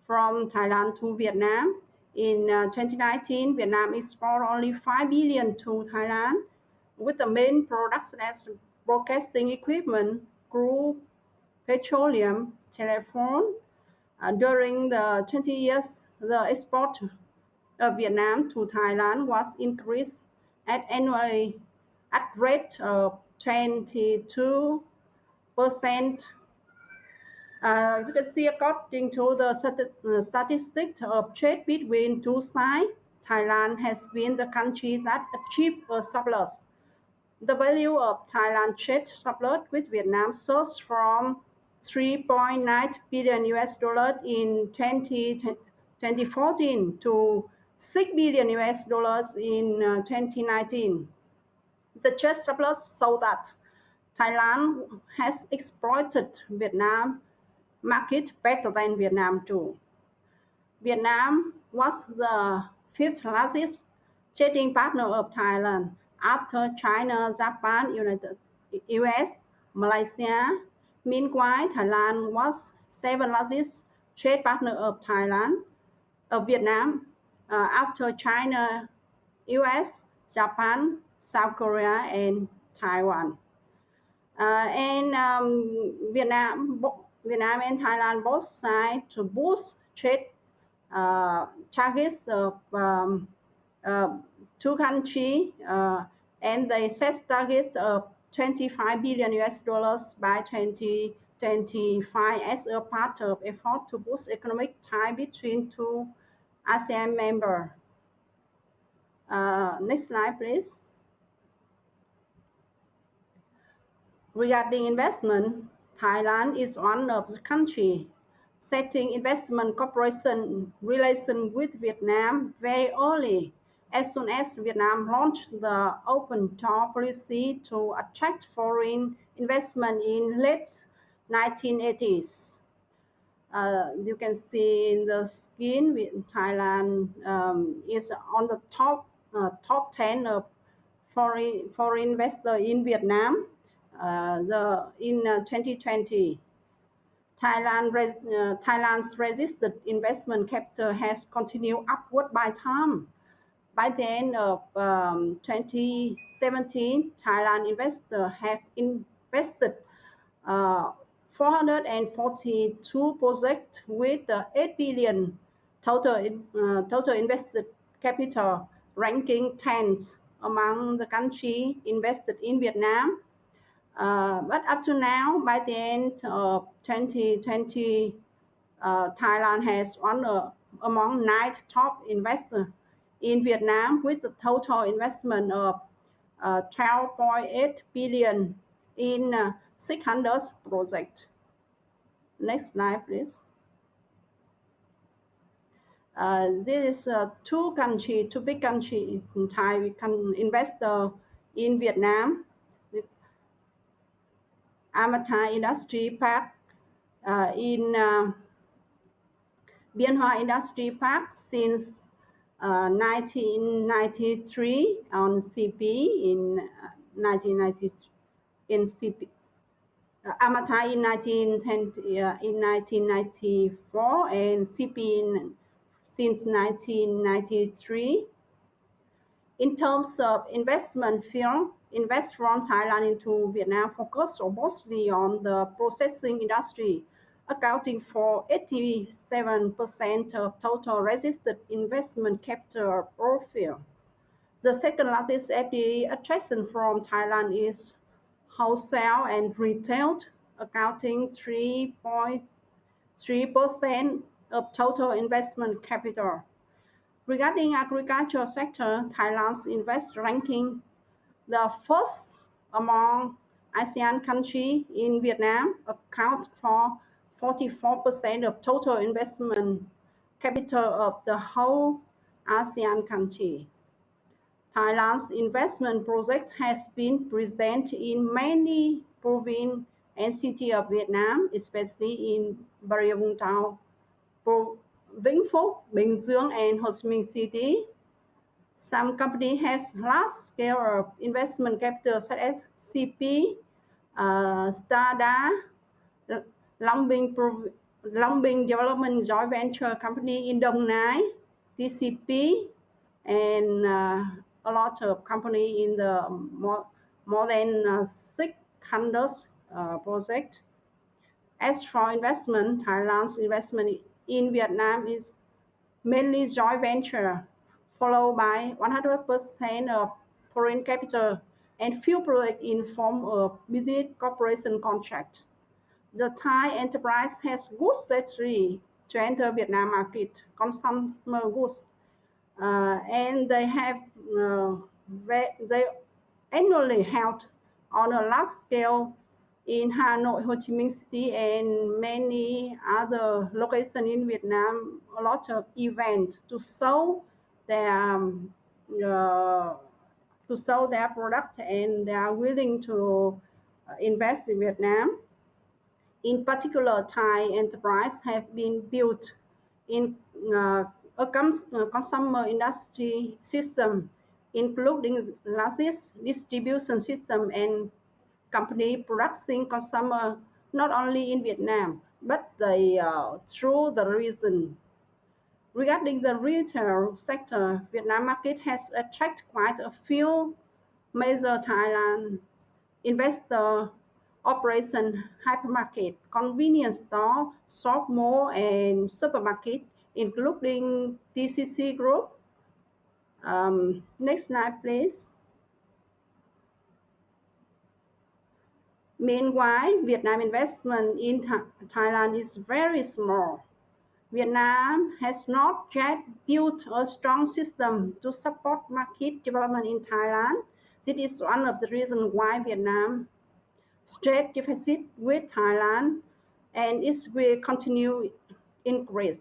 from Thailand to Vietnam. In 2019, Vietnam export only 5 billion to Thailand, with the main products as broadcasting equipment, crude, petroleum, telephone. During the 20 years, the export of Vietnam to Thailand was increased at annually at rate of 22%. You can see, according to the statistics of trade between two sides, Thailand has been the country that achieved a surplus. The value of Thailand trade surplus with Vietnam surged from 3.9 billion US dollars in 2014 to 6 billion US dollars in 2019. The trade surplus shows that Thailand has exploited Vietnam market better than Vietnam too. Vietnam was the fifth largest trading partner of Thailand after China, Japan, US, Malaysia. Meanwhile, Thailand was seventh largest trade partner of Vietnam after China, US, Japan, South Korea, and Taiwan. Vietnam and Thailand both signed to boost trade targets of two countries, and they set target of 25 billion US dollars by 2025 as a part of effort to boost economic ties between two ASEAN members. Next slide, please. Regarding investment, Thailand is one of the countries setting investment cooperation relations with Vietnam very early, as soon as Vietnam launched the open door policy to attract foreign investment in late 1980s. You can see in the screen, Thailand is on the top 10 of foreign investor in Vietnam. In 2020, Thailand's registered investment capital has continued upward by time. By the end of 2017, Thailand investors have invested 442 projects with 8 billion total invested capital, ranking 10th among the countries invested in Vietnam. But up to now, by the end of 2020, Thailand has one among 9 top investors in Vietnam with a total investment of 12.8 billion in 600 projects. Next slide, please. This is two big countries in Thai. We can invest in Vietnam. Amata Industry Park in Bien Hoa Industry Park since 1993 on CP in 1993 in CP. Amata in 1994 and CP since 1993. In terms of investment field, invest from Thailand into Vietnam focus mostly on the processing industry, accounting for 87% of total registered investment capital profile. The second largest FDI attraction from Thailand is wholesale and retail, accounting 3.3% of total investment capital. Regarding agricultural sector, Thailand's invest ranking the first among ASEAN countries in Vietnam, account for 44% of total investment capital of the whole ASEAN country. Thailand's investment project has been present in many provinces and cities of Vietnam, especially in Bà Rịa Vũng Tàu, Vĩnh Phúc, Bình Dương, and Ho Chi Minh City. Some company has large scale of investment capital such as CP, Stada, Long Binh Development Joint Venture Company in Dong Nai, TCP, and a lot of company in the more than 600 project. As for investment, Thailand's investment in Vietnam is mainly joint venture, followed by 100% of foreign capital and few projects in form of business cooperation contract. The Thai enterprise has good strategy to enter Vietnam market, consumer goods, and they have they annually held on a large scale in Hanoi, Ho Chi Minh City, and many other locations in Vietnam, a lot of events to show their product, and they are willing to invest in Vietnam. In particular, Thai enterprise have been built in a consumer industry system, including largest distribution system and company producing consumer not only in Vietnam, but through the region. Regarding the retail sector, Vietnam market has attracted quite a few major Thailand investor operation hypermarket, convenience store, shop mall, and supermarket, including TCC Group. Next slide, please. Meanwhile, Vietnam investment in Thailand is very small. Vietnam has not yet built a strong system to support market development in Thailand. This is one of the reasons why Vietnam trade deficit with Thailand, and it will continue increase.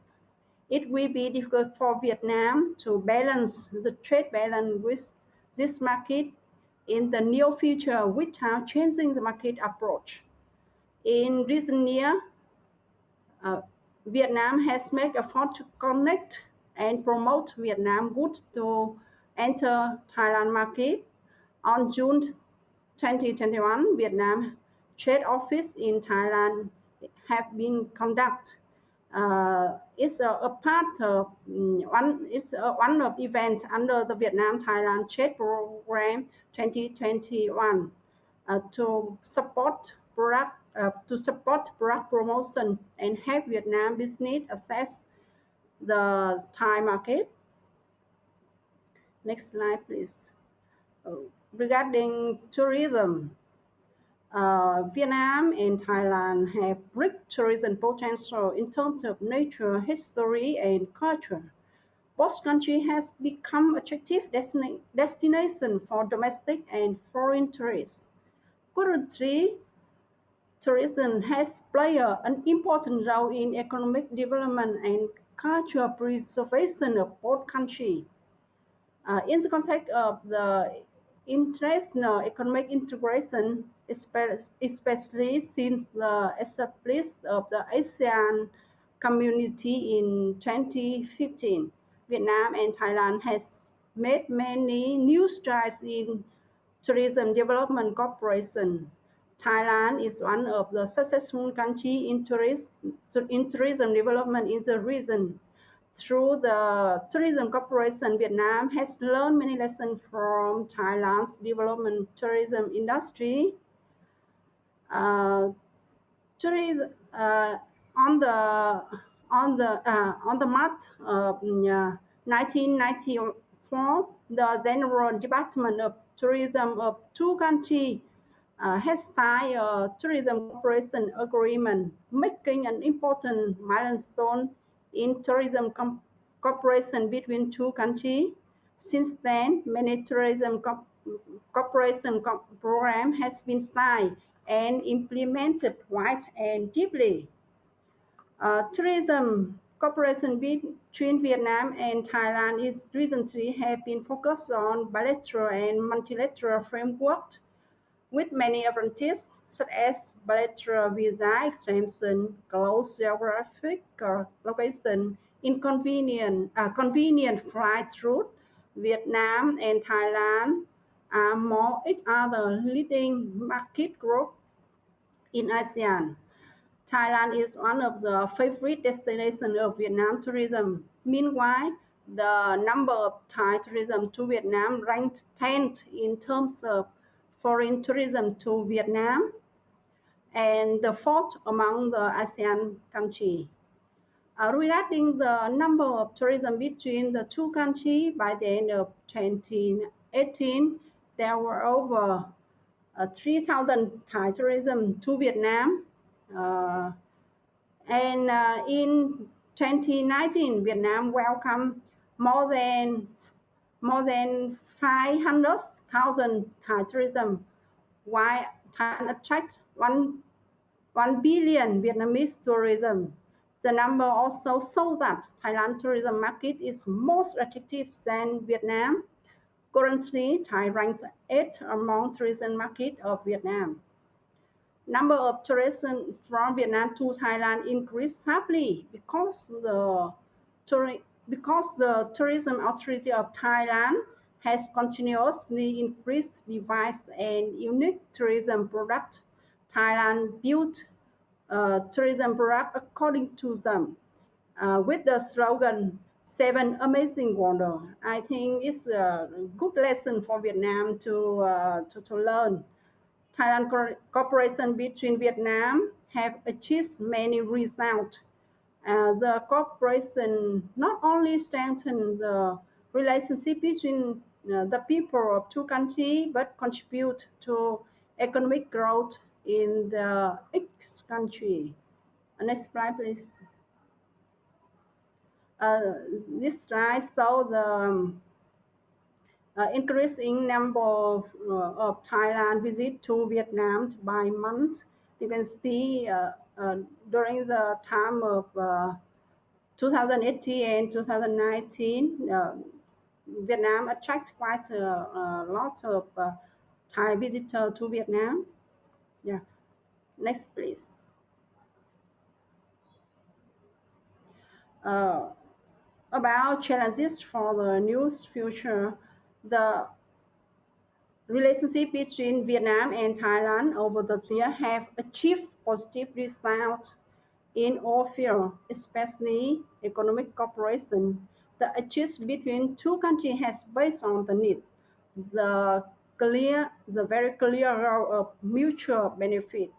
It will be difficult for Vietnam to balance the trade balance with this market in the near future without changing the market approach. In recent years, Vietnam has made effort to connect and promote Vietnam goods to enter Thailand market. On June 2021, Vietnam Trade Office in Thailand have been conducted. It's a part of one of events under the Vietnam-Thailand Trade Program 2021 to support product promotion and help Vietnam business access the Thai market. Next slide, please. Regarding tourism, Vietnam and Thailand have rich tourism potential in terms of nature, history, and culture. Both countries has become attractive destination for domestic and foreign tourists. Currently, tourism has played an important role in economic development and cultural preservation of both countries. In the context of the international economic integration, especially since the establishment of the Asean Community in 2015, Vietnam and Thailand has made many new strides in tourism development cooperation. Thailand is one of the successful countries in tourism development in the region. through the Tourism Corporation, Vietnam has learned many lessons from Thailand's development tourism industry. Tourism on the March 1994, the General Department of Tourism of two countries has signed a tourism cooperation agreement, making an important milestone in tourism cooperation between two countries. Since then, many tourism cooperation program has been signed and implemented wide and deeply. Tourism cooperation between Vietnam and Thailand is recently have been focused on bilateral and multilateral framework with many advantages such as bilateral visa exemption, close geographic location, convenient flight route. Vietnam and Thailand are more each other leading market group in ASEAN. Thailand is one of the favorite destinations of Vietnam tourism. Meanwhile, the number of Thai tourism to Vietnam ranked 10th in terms of foreign tourism to Vietnam and the fourth among the ASEAN countries. Regarding the number of tourism between the two countries, by the end of 2018, there were over 3,000 Thai tourism to Vietnam. And in 2019, Vietnam welcomed more than 500,000 Thai tourism, while Thailand attracts 1 billion Vietnamese tourism. The number also shows that Thailand tourism market is most attractive than Vietnam. Currently, Thai ranks 8th among tourism market of Vietnam. Number of tourists from Vietnam to Thailand increased sharply because the Tourism Authority of Thailand has continuously increased device and unique tourism product. Thailand built tourism product according to them with the slogan 7 Amazing Wonder. I think it's a good lesson for Vietnam to learn. Thailand cooperation between Vietnam have achieved many results. The cooperation not only strengthened the relationship between the people of two countries, but contribute to economic growth in the each country. Next slide, please. This slide shows the increasing number of Thailand visit to Vietnam by month. You can see during the time of 2018 and 2019, Vietnam attract quite a lot of Thai visitors to Vietnam. Yeah, next please. About challenges for the near future, the relationship between Vietnam and Thailand over the years have achieved positive results in all fields, especially economic cooperation. The achievement between two countries has based on the need, the very clear role of mutual benefit.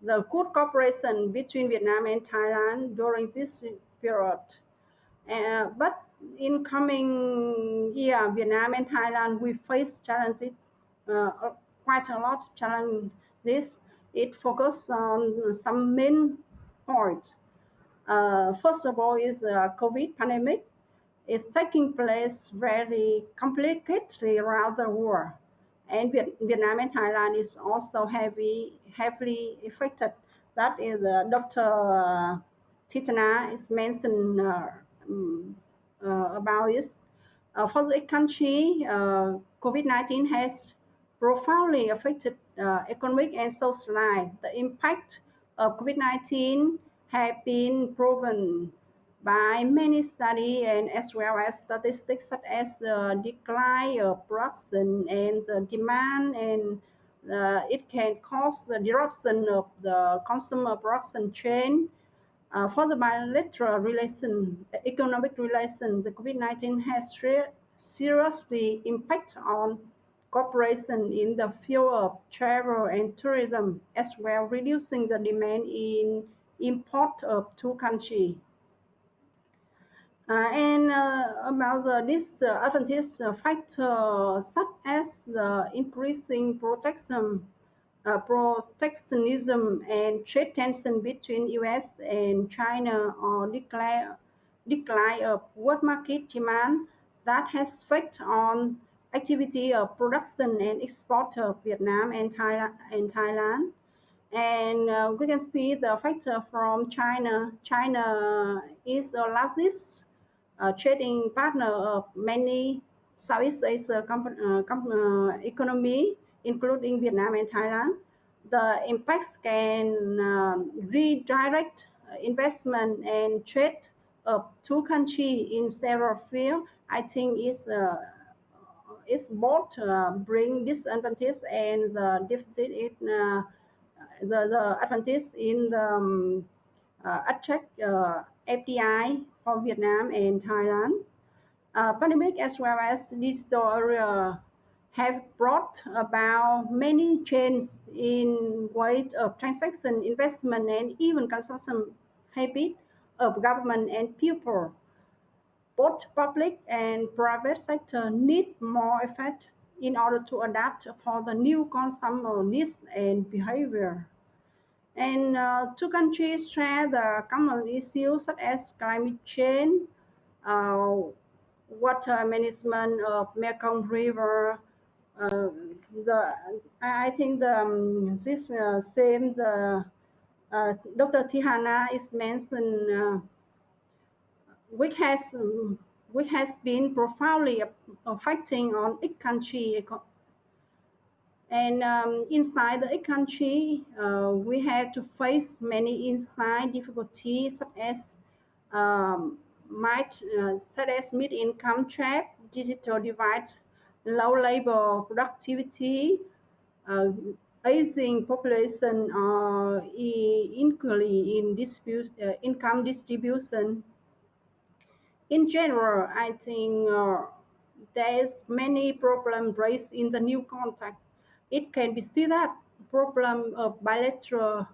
The good cooperation between Vietnam and Thailand during this period. But in coming year, Vietnam and Thailand will face challenges, quite a lot of challenges. It focuses on some main points. First of all is COVID pandemic is taking place very complicatedly around the world. And Vietnam and Thailand is also heavily affected. That is Dr. Titana is mentioned about it. For the country, COVID-19 has profoundly affected economic and social life. The impact of COVID-19 have been proven by many studies and as well as statistics such as the decline of production and the demand, and it can cause the disruption of the consumer production chain. For the bilateral economic relations, the COVID-19 has seriously impacted on cooperation in the field of travel and tourism, as well reducing the demand in import of two countries. About the disadvantage factors such as the increasing protectionism and trade tension between US and China, or decline of world market demand that has effect on activity of production and export of Vietnam and Thailand. And we can see the factor from China. China is the largest trading partner of many Southeast Asia economy, including Vietnam and Thailand. The impacts can redirect investment and trade of two countries in several fields. I think it's both bring disadvantage and the deficit in the advantage in the attract FDI from Vietnam and Thailand. Pandemic as well as digital have brought about many changes in ways of transaction, investment, and even consumption habit of government and people. Both public and private sector need more effort in order to adapt for the new consumer needs and behavior. And two countries share the common issues such as climate change, water management of Mekong River. I think this same Dr. Tihana is mentioned, which has been profoundly affecting on each country. And inside the country, we have to face many inside difficulties such as mid-income trap, digital divide, low labor productivity, aging population, or inequality in income distribution. In general, I think there's many problems raised in the new context. It can be seen that problem of bilateral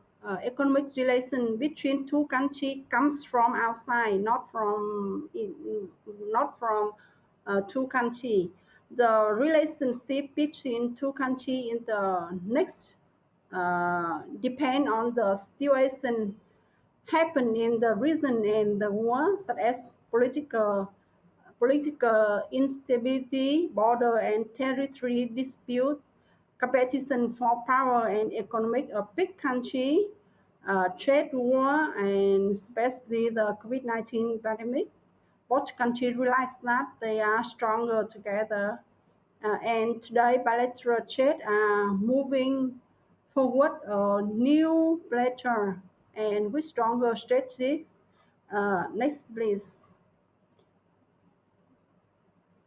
economic relation between two countries comes from outside, not from two countries. The relationship between two countries in the next depend on the situation happen in the region and the world, such as political instability, border and territory dispute, competition for power and economic of big country, trade war, and especially the COVID-19 pandemic. Both countries realize that they are stronger together. And today, bilateral trade are moving forward a new plateau and with stronger strategies. Next, please.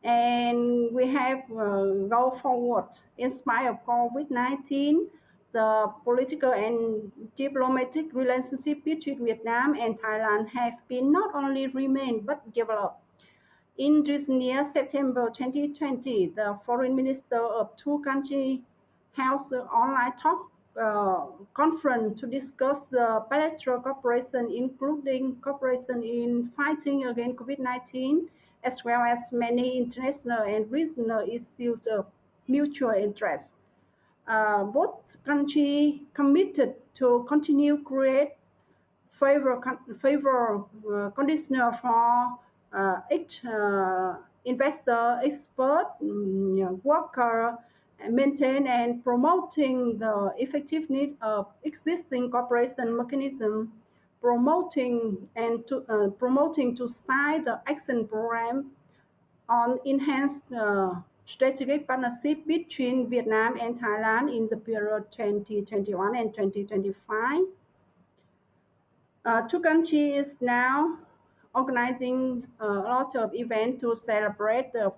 And we have go forward. In spite of COVID-19, the political and diplomatic relationship between Vietnam and Thailand have been not only remained but developed. In recent years, September 2020, the foreign minister of two countries held an online talk conference to discuss the bilateral cooperation, including cooperation in fighting against COVID-19, as well as many international and regional issues of mutual interest. Both countries committed to continue create favor conditional for each investor, expert, worker, maintain and promoting the effectiveness of existing cooperation mechanism, promoting to start the action program on enhanced strategic partnership between Vietnam and Thailand in the period 2021 and 2025. Two countries now organizing a lot of events to celebrate the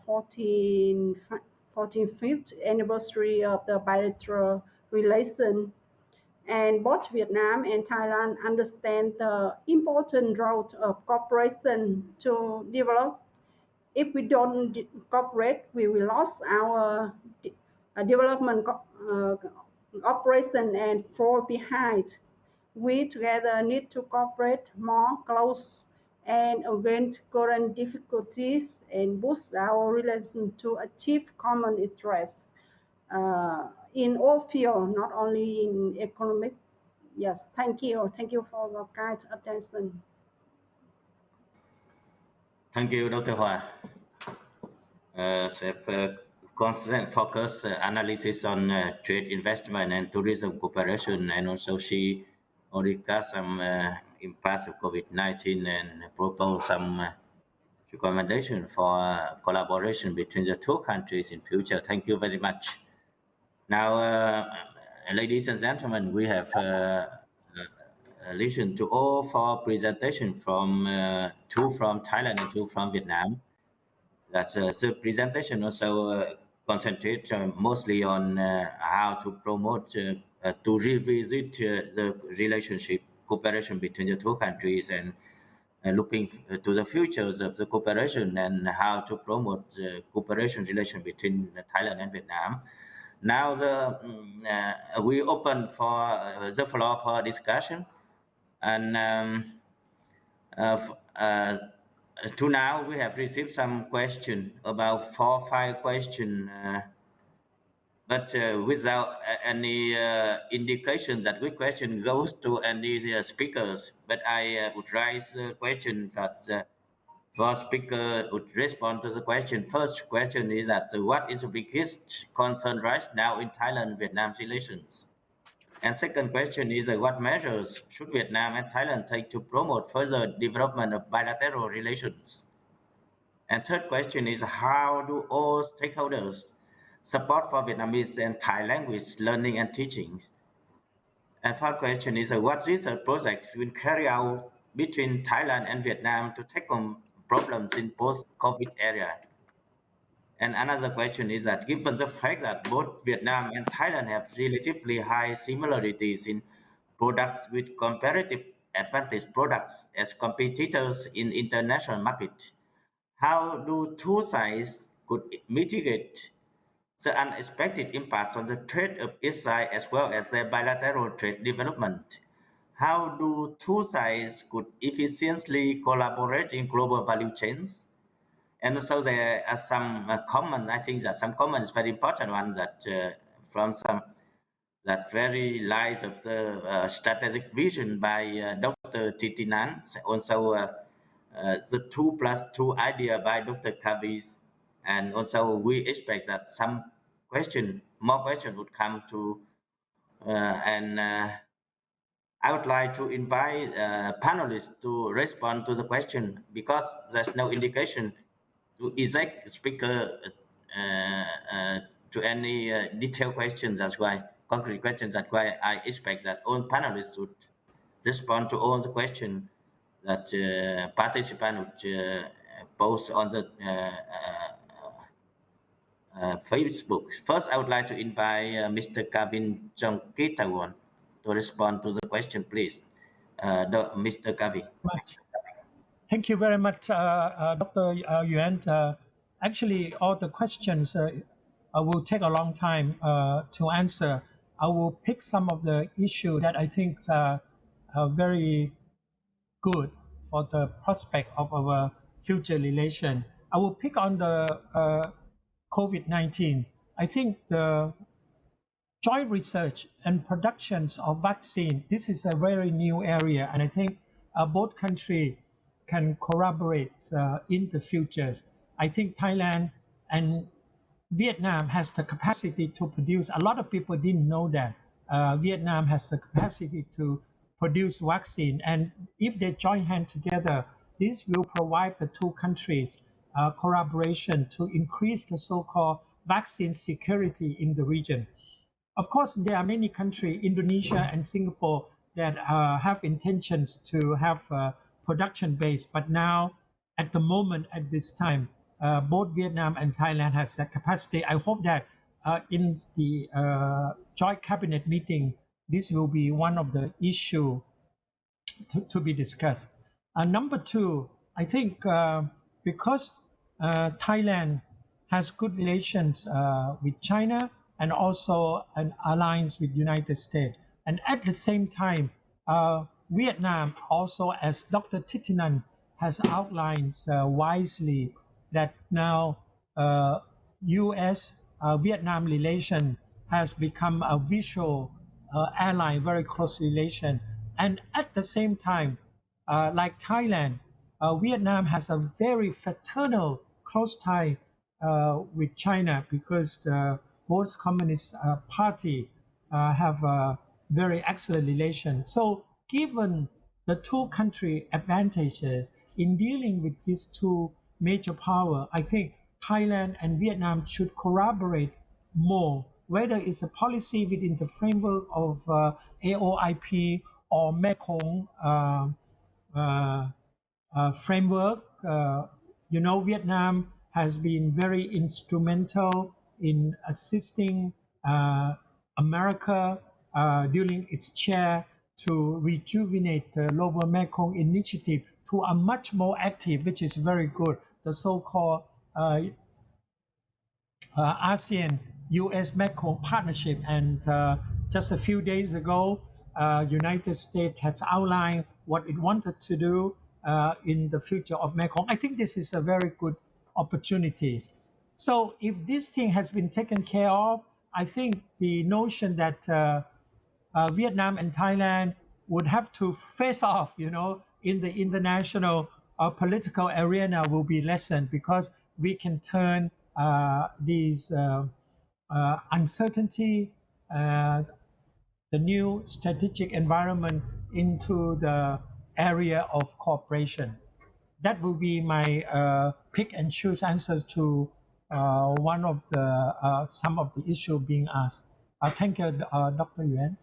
45th anniversary of the bilateral relation. And both Vietnam and Thailand understand the important role of cooperation to develop. If we don't cooperate, we will lose our development operation and fall behind. We together need to cooperate more close and prevent current difficulties and boost our relation to achieve common interests in all fields, not only in economic. Yes, thank you. Thank you for the kind attention. Thank you, Dr. Hoa. Constant focus analysis on trade, investment, and tourism cooperation, and also she already got some impacts of COVID-19 and proposed some recommendation for collaboration between the two countries in future. Thank you very much. Now, ladies and gentlemen, we have listened to all four presentations from two from Thailand and two from Vietnam. That's the presentation also concentrate mostly on how to promote to revisit the relationship cooperation between the two countries and looking to the futures of the cooperation and how to promote the cooperation relation between Thailand and Vietnam. Now we open for the floor for discussion, and to now we have received some question, about 4 or 5 questions, but without any indications that which question goes to any speakers. But I would raise a question that first speaker would respond to the question. First question is that what is the biggest concern right now in Thailand-Vietnam relations? And second question is what measures should Vietnam and Thailand take to promote further development of bilateral relations? And third question is how do all stakeholders support for Vietnamese and Thai language learning and teachings? And fourth question is what research projects will carry out between Thailand and Vietnam to tackle problems in post-COVID era? And another question is that given the fact that both Vietnam and Thailand have relatively high similarities in products with comparative advantage products as competitors in international market, how do two sides could mitigate the unexpected impacts on the trade of each side as well as their bilateral trade development? How do two sides could efficiently collaborate in global value chains? And also there are some common, I think that some common is very important one that from some that very lies of the strategic vision by Dr. Titinan, also the 2+2 idea by Dr. Kavis, and also we expect that some more question would come to, and I would like to invite panelists to respond to the question because there's no indication to exact speaker to any detailed questions. That's why concrete questions. That's why I expect that all panelists would respond to all the questions that participants would post on the Facebook. First, I would like to invite Mr. Kavin Jongkitawan to respond to the question, please. Mr. Kavi. Thank you very much, Dr. Yuan. Actually, all the questions will take a long time to answer. I will pick some of the issues that I think are very good for the prospect of our future relation. I will pick on the COVID-19. I think the joint research and productions of vaccine, this is a very new area, and I think both countries can collaborate in the futures. I think Thailand and Vietnam has the capacity to produce. A lot of people didn't know that Vietnam has the capacity to produce vaccine, and if they join hands together, this will provide the two countries collaboration to increase the so-called vaccine security in the region. Of course, there are many countries, Indonesia and Singapore, that have intentions to have production base, but now at the moment, at this time, both Vietnam and Thailand has that capacity. I hope that in the joint cabinet meeting this will be one of the issue to be discussed. Number two, I think because Thailand has good relations with China and also an alliance with United States, and at the same time, Vietnam also, as Dr. Thitinan has outlined wisely, that now U.S. Vietnam relation has become a visual ally, very close relation. And at the same time, like Thailand, Vietnam has a very fraternal, close tie with China because both communist party have a very excellent relation. So given the two country advantages in dealing with these two major power, I think Thailand and Vietnam should collaborate more, whether it's a policy within the framework of AOIP or Mekong framework. Vietnam has been very instrumental in assisting America during its chair to rejuvenate the Lower Mekong Initiative to a much more active, which is very good, the so-called ASEAN US Mekong partnership. And just a few days ago, United States has outlined what it wanted to do in the future of Mekong. I think this is a very good opportunity. So if this thing has been taken care of, I think the notion that Vietnam and Thailand would have to face off, in the international political arena will be lessened, because we can turn these uncertainty, the new strategic environment into the area of cooperation. That will be my pick and choose answers to one of the some of the issue being asked. Thank you, Dr. Yuan.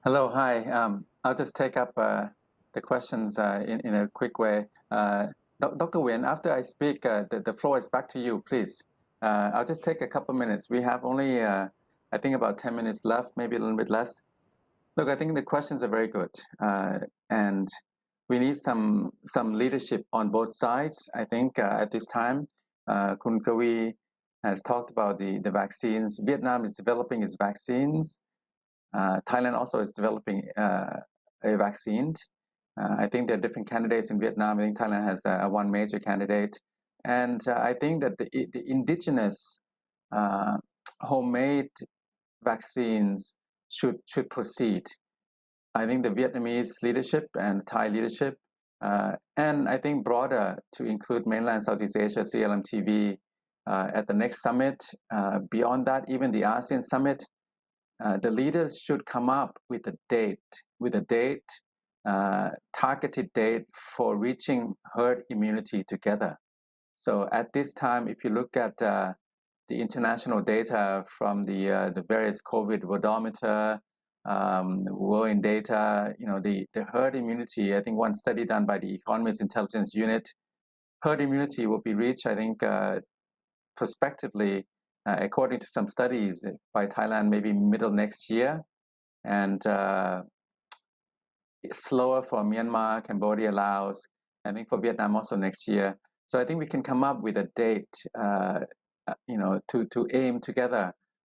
Hello, hi. I'll just take up the questions in a quick way. Dr. Nguyen, after I speak, the floor is back to you, please. I'll just take a couple minutes. We have only, I think, about 10 minutes left, maybe a little bit less. Look, I think the questions are very good, and we need some leadership on both sides. I think at this time, Kun Krawi has talked about the vaccines. Vietnam is developing its vaccines. Thailand also is developing a vaccine. I think there are different candidates in Vietnam. I think Thailand has one major candidate. And I think that the indigenous homemade vaccines should proceed. I think the Vietnamese leadership and Thai leadership, and I think broader to include mainland Southeast Asia, CLMTV, at the next summit. Beyond that, even the ASEAN summit, the leaders should come up with a date, targeted date for reaching herd immunity together. So at this time, if you look at the international data from the various COVID worldometer, world in data, the herd immunity, I think one study done by the Economies Intelligence Unit, herd immunity will be reached, I think, prospectively, according to some studies by Thailand, maybe middle next year, and slower for Myanmar, Cambodia, Laos, I think for Vietnam also next year. So I think we can come up with a date, to aim together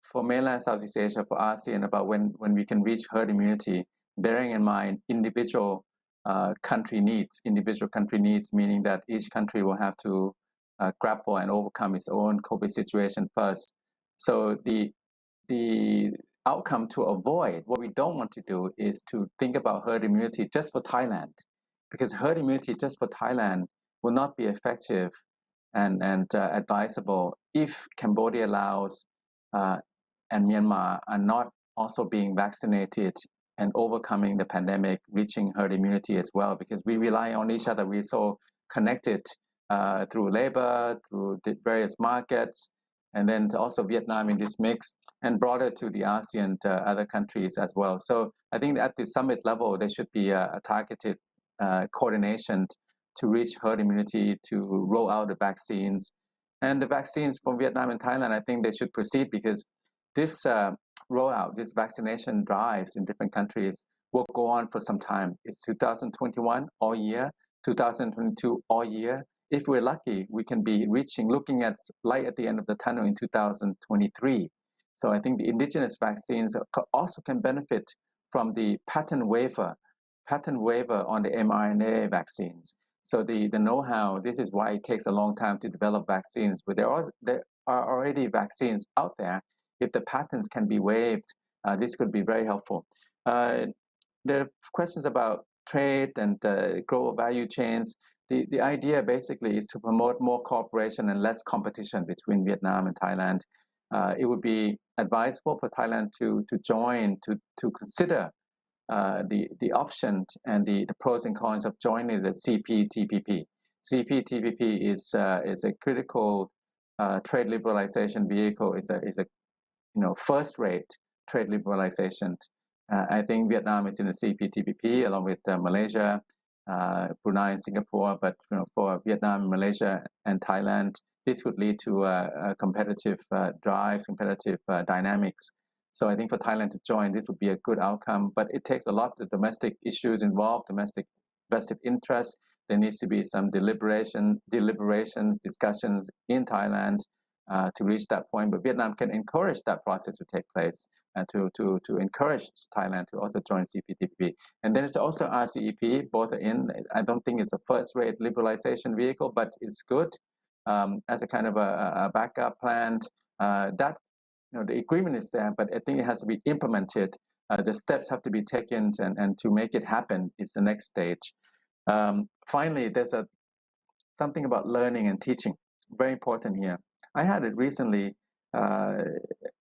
for mainland Southeast Asia, for ASEAN, about when we can reach herd immunity, bearing in mind individual country needs, meaning that each country will have to grapple and overcome its own COVID situation first. So the outcome to avoid, what we don't want to do is to think about herd immunity just for Thailand, because herd immunity just for Thailand will not be effective and advisable if Cambodia, Laos, and Myanmar are not also being vaccinated and overcoming the pandemic, reaching herd immunity as well, because we rely on each other. We're so connected through labor, through the various markets, and then also Vietnam in this mix, and broader to the ASEAN other countries as well. So I think at the summit level, there should be a targeted coordination to reach herd immunity, to roll out the vaccines. And the vaccines from Vietnam and Thailand, I think they should proceed, because this rollout, this vaccination drives in different countries will go on for some time. It's 2021 all year, 2022 all year. If we're lucky, we can be looking at light at the end of the tunnel in 2023. So I think the indigenous vaccines also can benefit from the patent waiver on the mRNA vaccines. So the know-how, this is why it takes a long time to develop vaccines, but there are already vaccines out there. If the patents can be waived, this could be very helpful. The questions about trade and global value chains, the idea basically is to promote more cooperation and less competition between Vietnam and Thailand. It would be advisable for Thailand to join, to consider the option and the pros and cons of joining the CPTPP. CPTPP is a critical trade liberalization vehicle. Is a first-rate trade liberalization. I think Vietnam is in the CPTPP along with Malaysia, Brunei, and Singapore. But for Vietnam, Malaysia, and Thailand, this would lead to competitive drives, competitive dynamics. So I think for Thailand to join, this would be a good outcome. But it takes a lot of domestic issues involved, domestic vested interest. There needs to be some deliberations, discussions in Thailand to reach that point. But Vietnam can encourage that process to take place and to encourage Thailand to also join CPTPP. And then it's also RCEP, both are in. I don't think it's a first-rate liberalization vehicle, but it's good as a kind of a backup plan. The agreement is there, but I think it has to be implemented. The steps have to be taken, and to make it happen is the next stage. Finally, there's something about learning and teaching. Very important here. I had it recently, a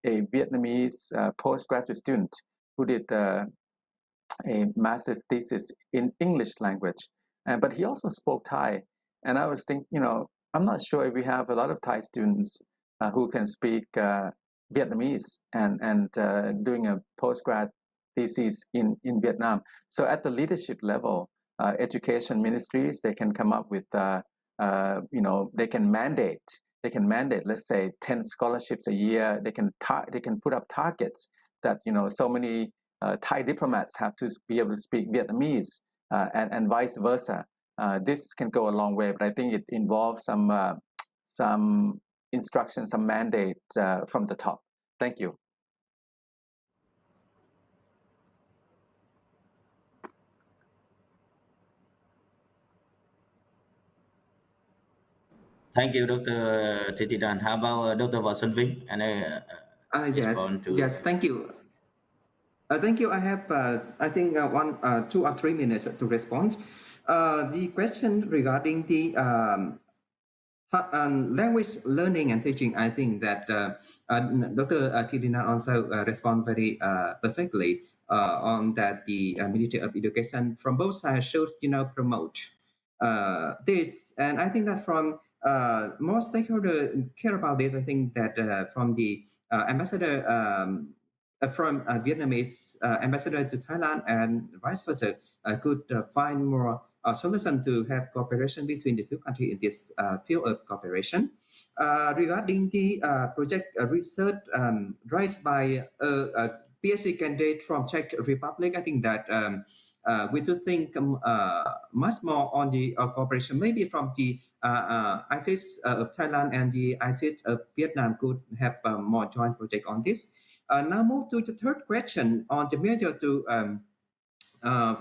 Vietnamese postgraduate student who did a master's thesis in English language, but he also spoke Thai. And I was thinking, I'm not sure if we have a lot of Thai students who can speak Vietnamese and doing a postgrad thesis in Vietnam. So at the leadership level, education ministries, they can come up with, they can mandate, let's say 10 scholarships a year. They can put up targets that, so many Thai diplomats have to be able to speak Vietnamese and vice versa. This can go a long way, but I think it involves some instructions, some mandate from the top. Thank you. Thank you, Dr. Thitidan. How about Dr. Võ Xuân Vinh? And respond to... Yes, thank you. Thank you. I have, I think, 2 or 3 minutes to respond. The question regarding the language learning and teaching, I think that Dr. Thitidan also respond very perfectly on that. The Ministry of Education from both sides should, promote this, and I think that from more stakeholders care about this. I think that from the ambassador from Vietnamese ambassador to Thailand and vice versa could find more solution to have cooperation between the two countries in this field of cooperation. Regarding the project research raised by a PhD candidate from Czech Republic, I think that we do think much more on the cooperation, maybe from the ISIS of Thailand and the ISIS of Vietnam could have more joint project on this. Now move to the third question on the measure to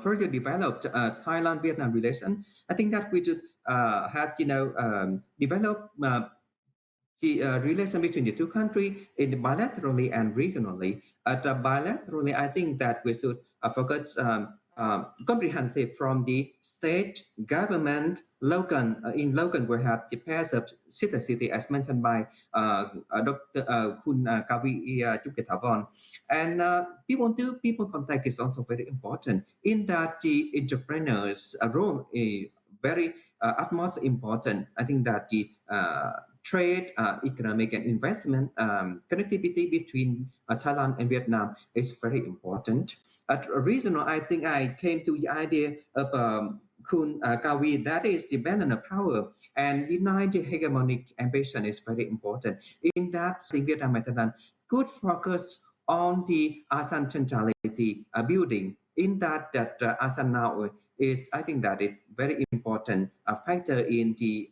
further develop Thailand-Vietnam relation. I think that we should have, develop the relation between the two countries in bilaterally and regionally. Bilaterally, I think that we should focus comprehensive from the state, government, local. In local, we have the pairs of city as mentioned by Dr. Kun Kavi Chukethavorn. And people contact is also very important. In that, the entrepreneurs' role is very utmost important. I think that the trade, economic and investment connectivity between Thailand and Vietnam is very important. At regional, I think I came to the idea of Kun Kavi, that is the balance of power and deny the hegemonic ambition is very important. In that, in Vietnam and Thailand could focus on the Asean centrality building. In that Asean now is, I think that is very important factor in the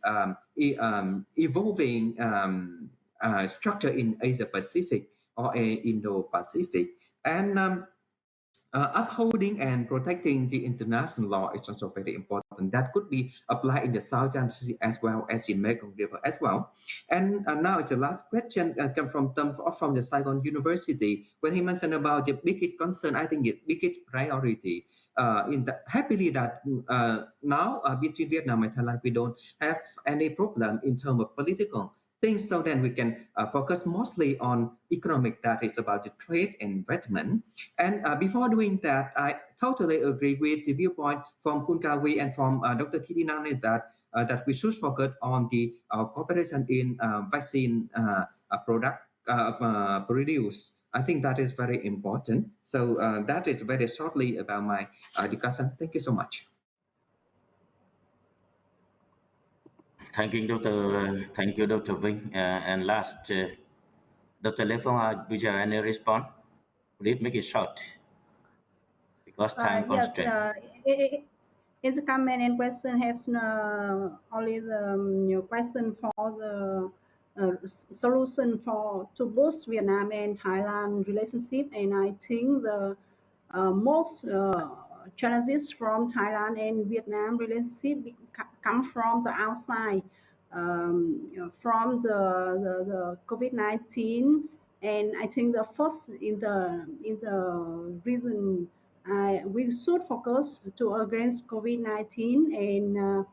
evolving structure in Asia Pacific or Indo-Pacific. And upholding and protecting the international law is also very important. That could be applied in the South China Sea as well as in Mekong River as well. And now it's the last question come from the Saigon University when he mentioned about the biggest concern. I think the biggest priority happily that now between Vietnam and Thailand we don't have any problem in terms of political things, so then we can focus mostly on economic, that is about the trade and investment. And before doing that, I totally agree with the viewpoint from Kun Kavi and from Dr. Kittinan that we should focus on the cooperation in vaccine product produce. I think that is very important. So that is very shortly about my discussion. Thank you so much. Thank you, Dr. Vinh. And last, Dr. Lê Phương Hoa, do you have any response? Please make it short because time constraint. In the comment and question have only the question for the solution to both Vietnam and Thailand relationship, and I think the most challenges from Thailand and Vietnam relationship come from the outside, from the COVID-19, and I think the first in the reason we should focus to against COVID-19 and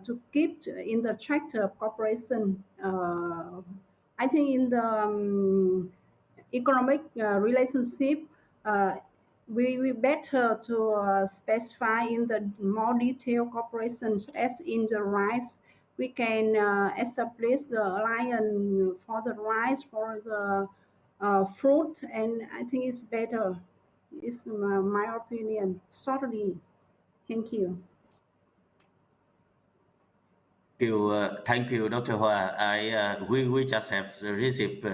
to keep in the track of cooperation. I think in the economic relationship, we better to specify in the more detailed cooperation, as in the rice. We can establish the alliance for the rice, for the fruit, and I think it's better. It's my opinion. Shortly, thank you. Thank you, Dr. Hoa. We just have received.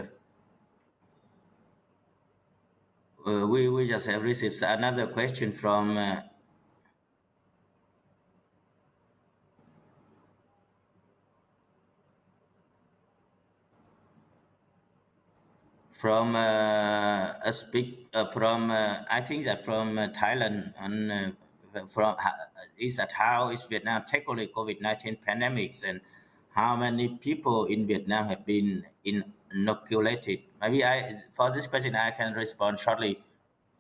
We just have received another question from I think that from Thailand, and from is that how is Vietnam tackling COVID-19 pandemics, and how many people in Vietnam have been inoculated? Maybe for this question I can respond shortly.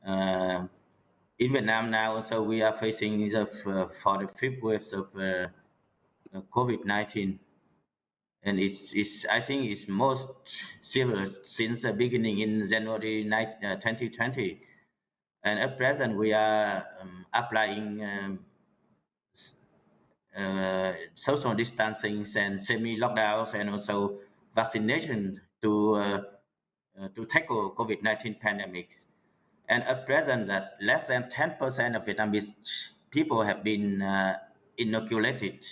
In Vietnam now also we are facing for the fifth waves of COVID-19. And I think it's most serious since the beginning in January 2020. And at present, we are applying social distancing and semi-lockdowns and also vaccination to tackle COVID-19 pandemics. And at present, that less than 10% of Vietnamese people have been inoculated.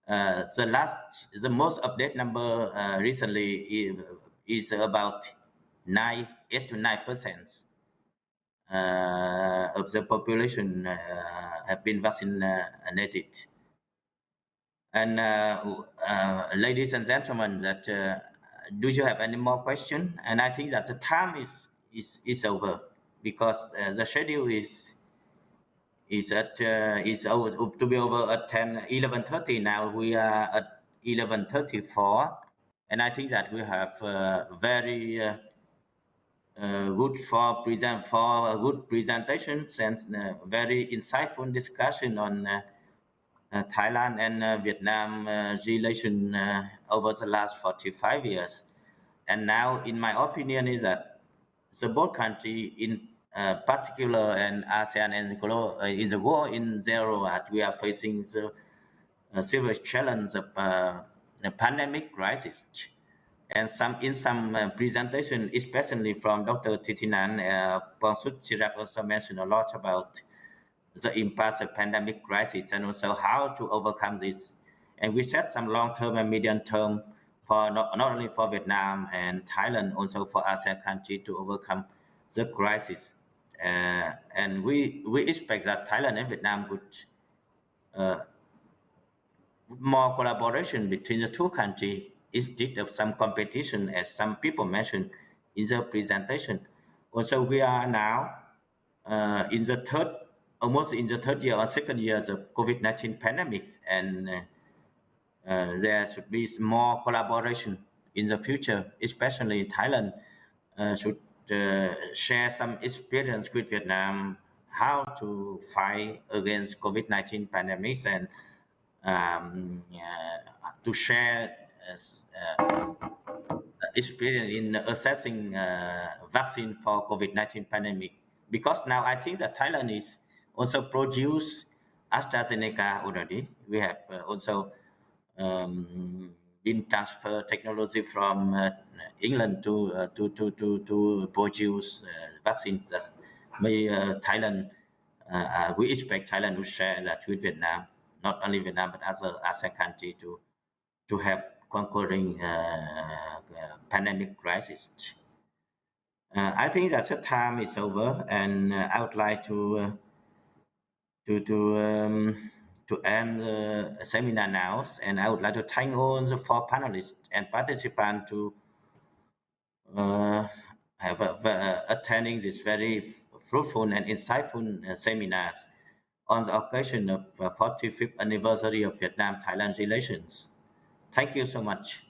The most updated number recently is about 8 to 9% of the population have been vaccinated. And ladies and gentlemen, that do you have any more questions? And I think that the time is over because the schedule is to be over at 11:30. Now we are at 11:34, and I think that we have very good for a good presentation and very insightful discussion on Thailand and Vietnam relation over the last 45 years. And now, in my opinion, is that the both country in particular and ASEAN and in the world in general, we are facing the serious challenge of the pandemic crisis. And in some presentation, especially from Dr. Titinan, Pongsuch Chirap also mentioned a lot about the impact of pandemic crisis and also how to overcome this. And we set some long-term and medium-term for not only for Vietnam and Thailand, also for ASEAN country to overcome the crisis. And we expect that Thailand and Vietnam would more collaboration between the two countries instead of some competition, as some people mentioned in the presentation. Also, we are now almost in the third year or second year of COVID-19 pandemics, and there should be more collaboration in the future, especially in Thailand should share some experience with Vietnam how to fight against COVID-19 pandemics and to share experience in assessing vaccine for COVID-19 pandemic. Because now I think that Thailand is also produce AstraZeneca already. We have also been transfer technology from England to produce vaccine. That's Thailand. We expect Thailand to share that with Vietnam, not only Vietnam but other ASEAN country to help conquering pandemic crisis. I think that the time is over, and I would like to end the seminar now, and I would like to thank all the 4 panelists and participants to attending this very fruitful and insightful seminars on the occasion of 45th anniversary of Vietnam-Thailand relations. Thank you so much.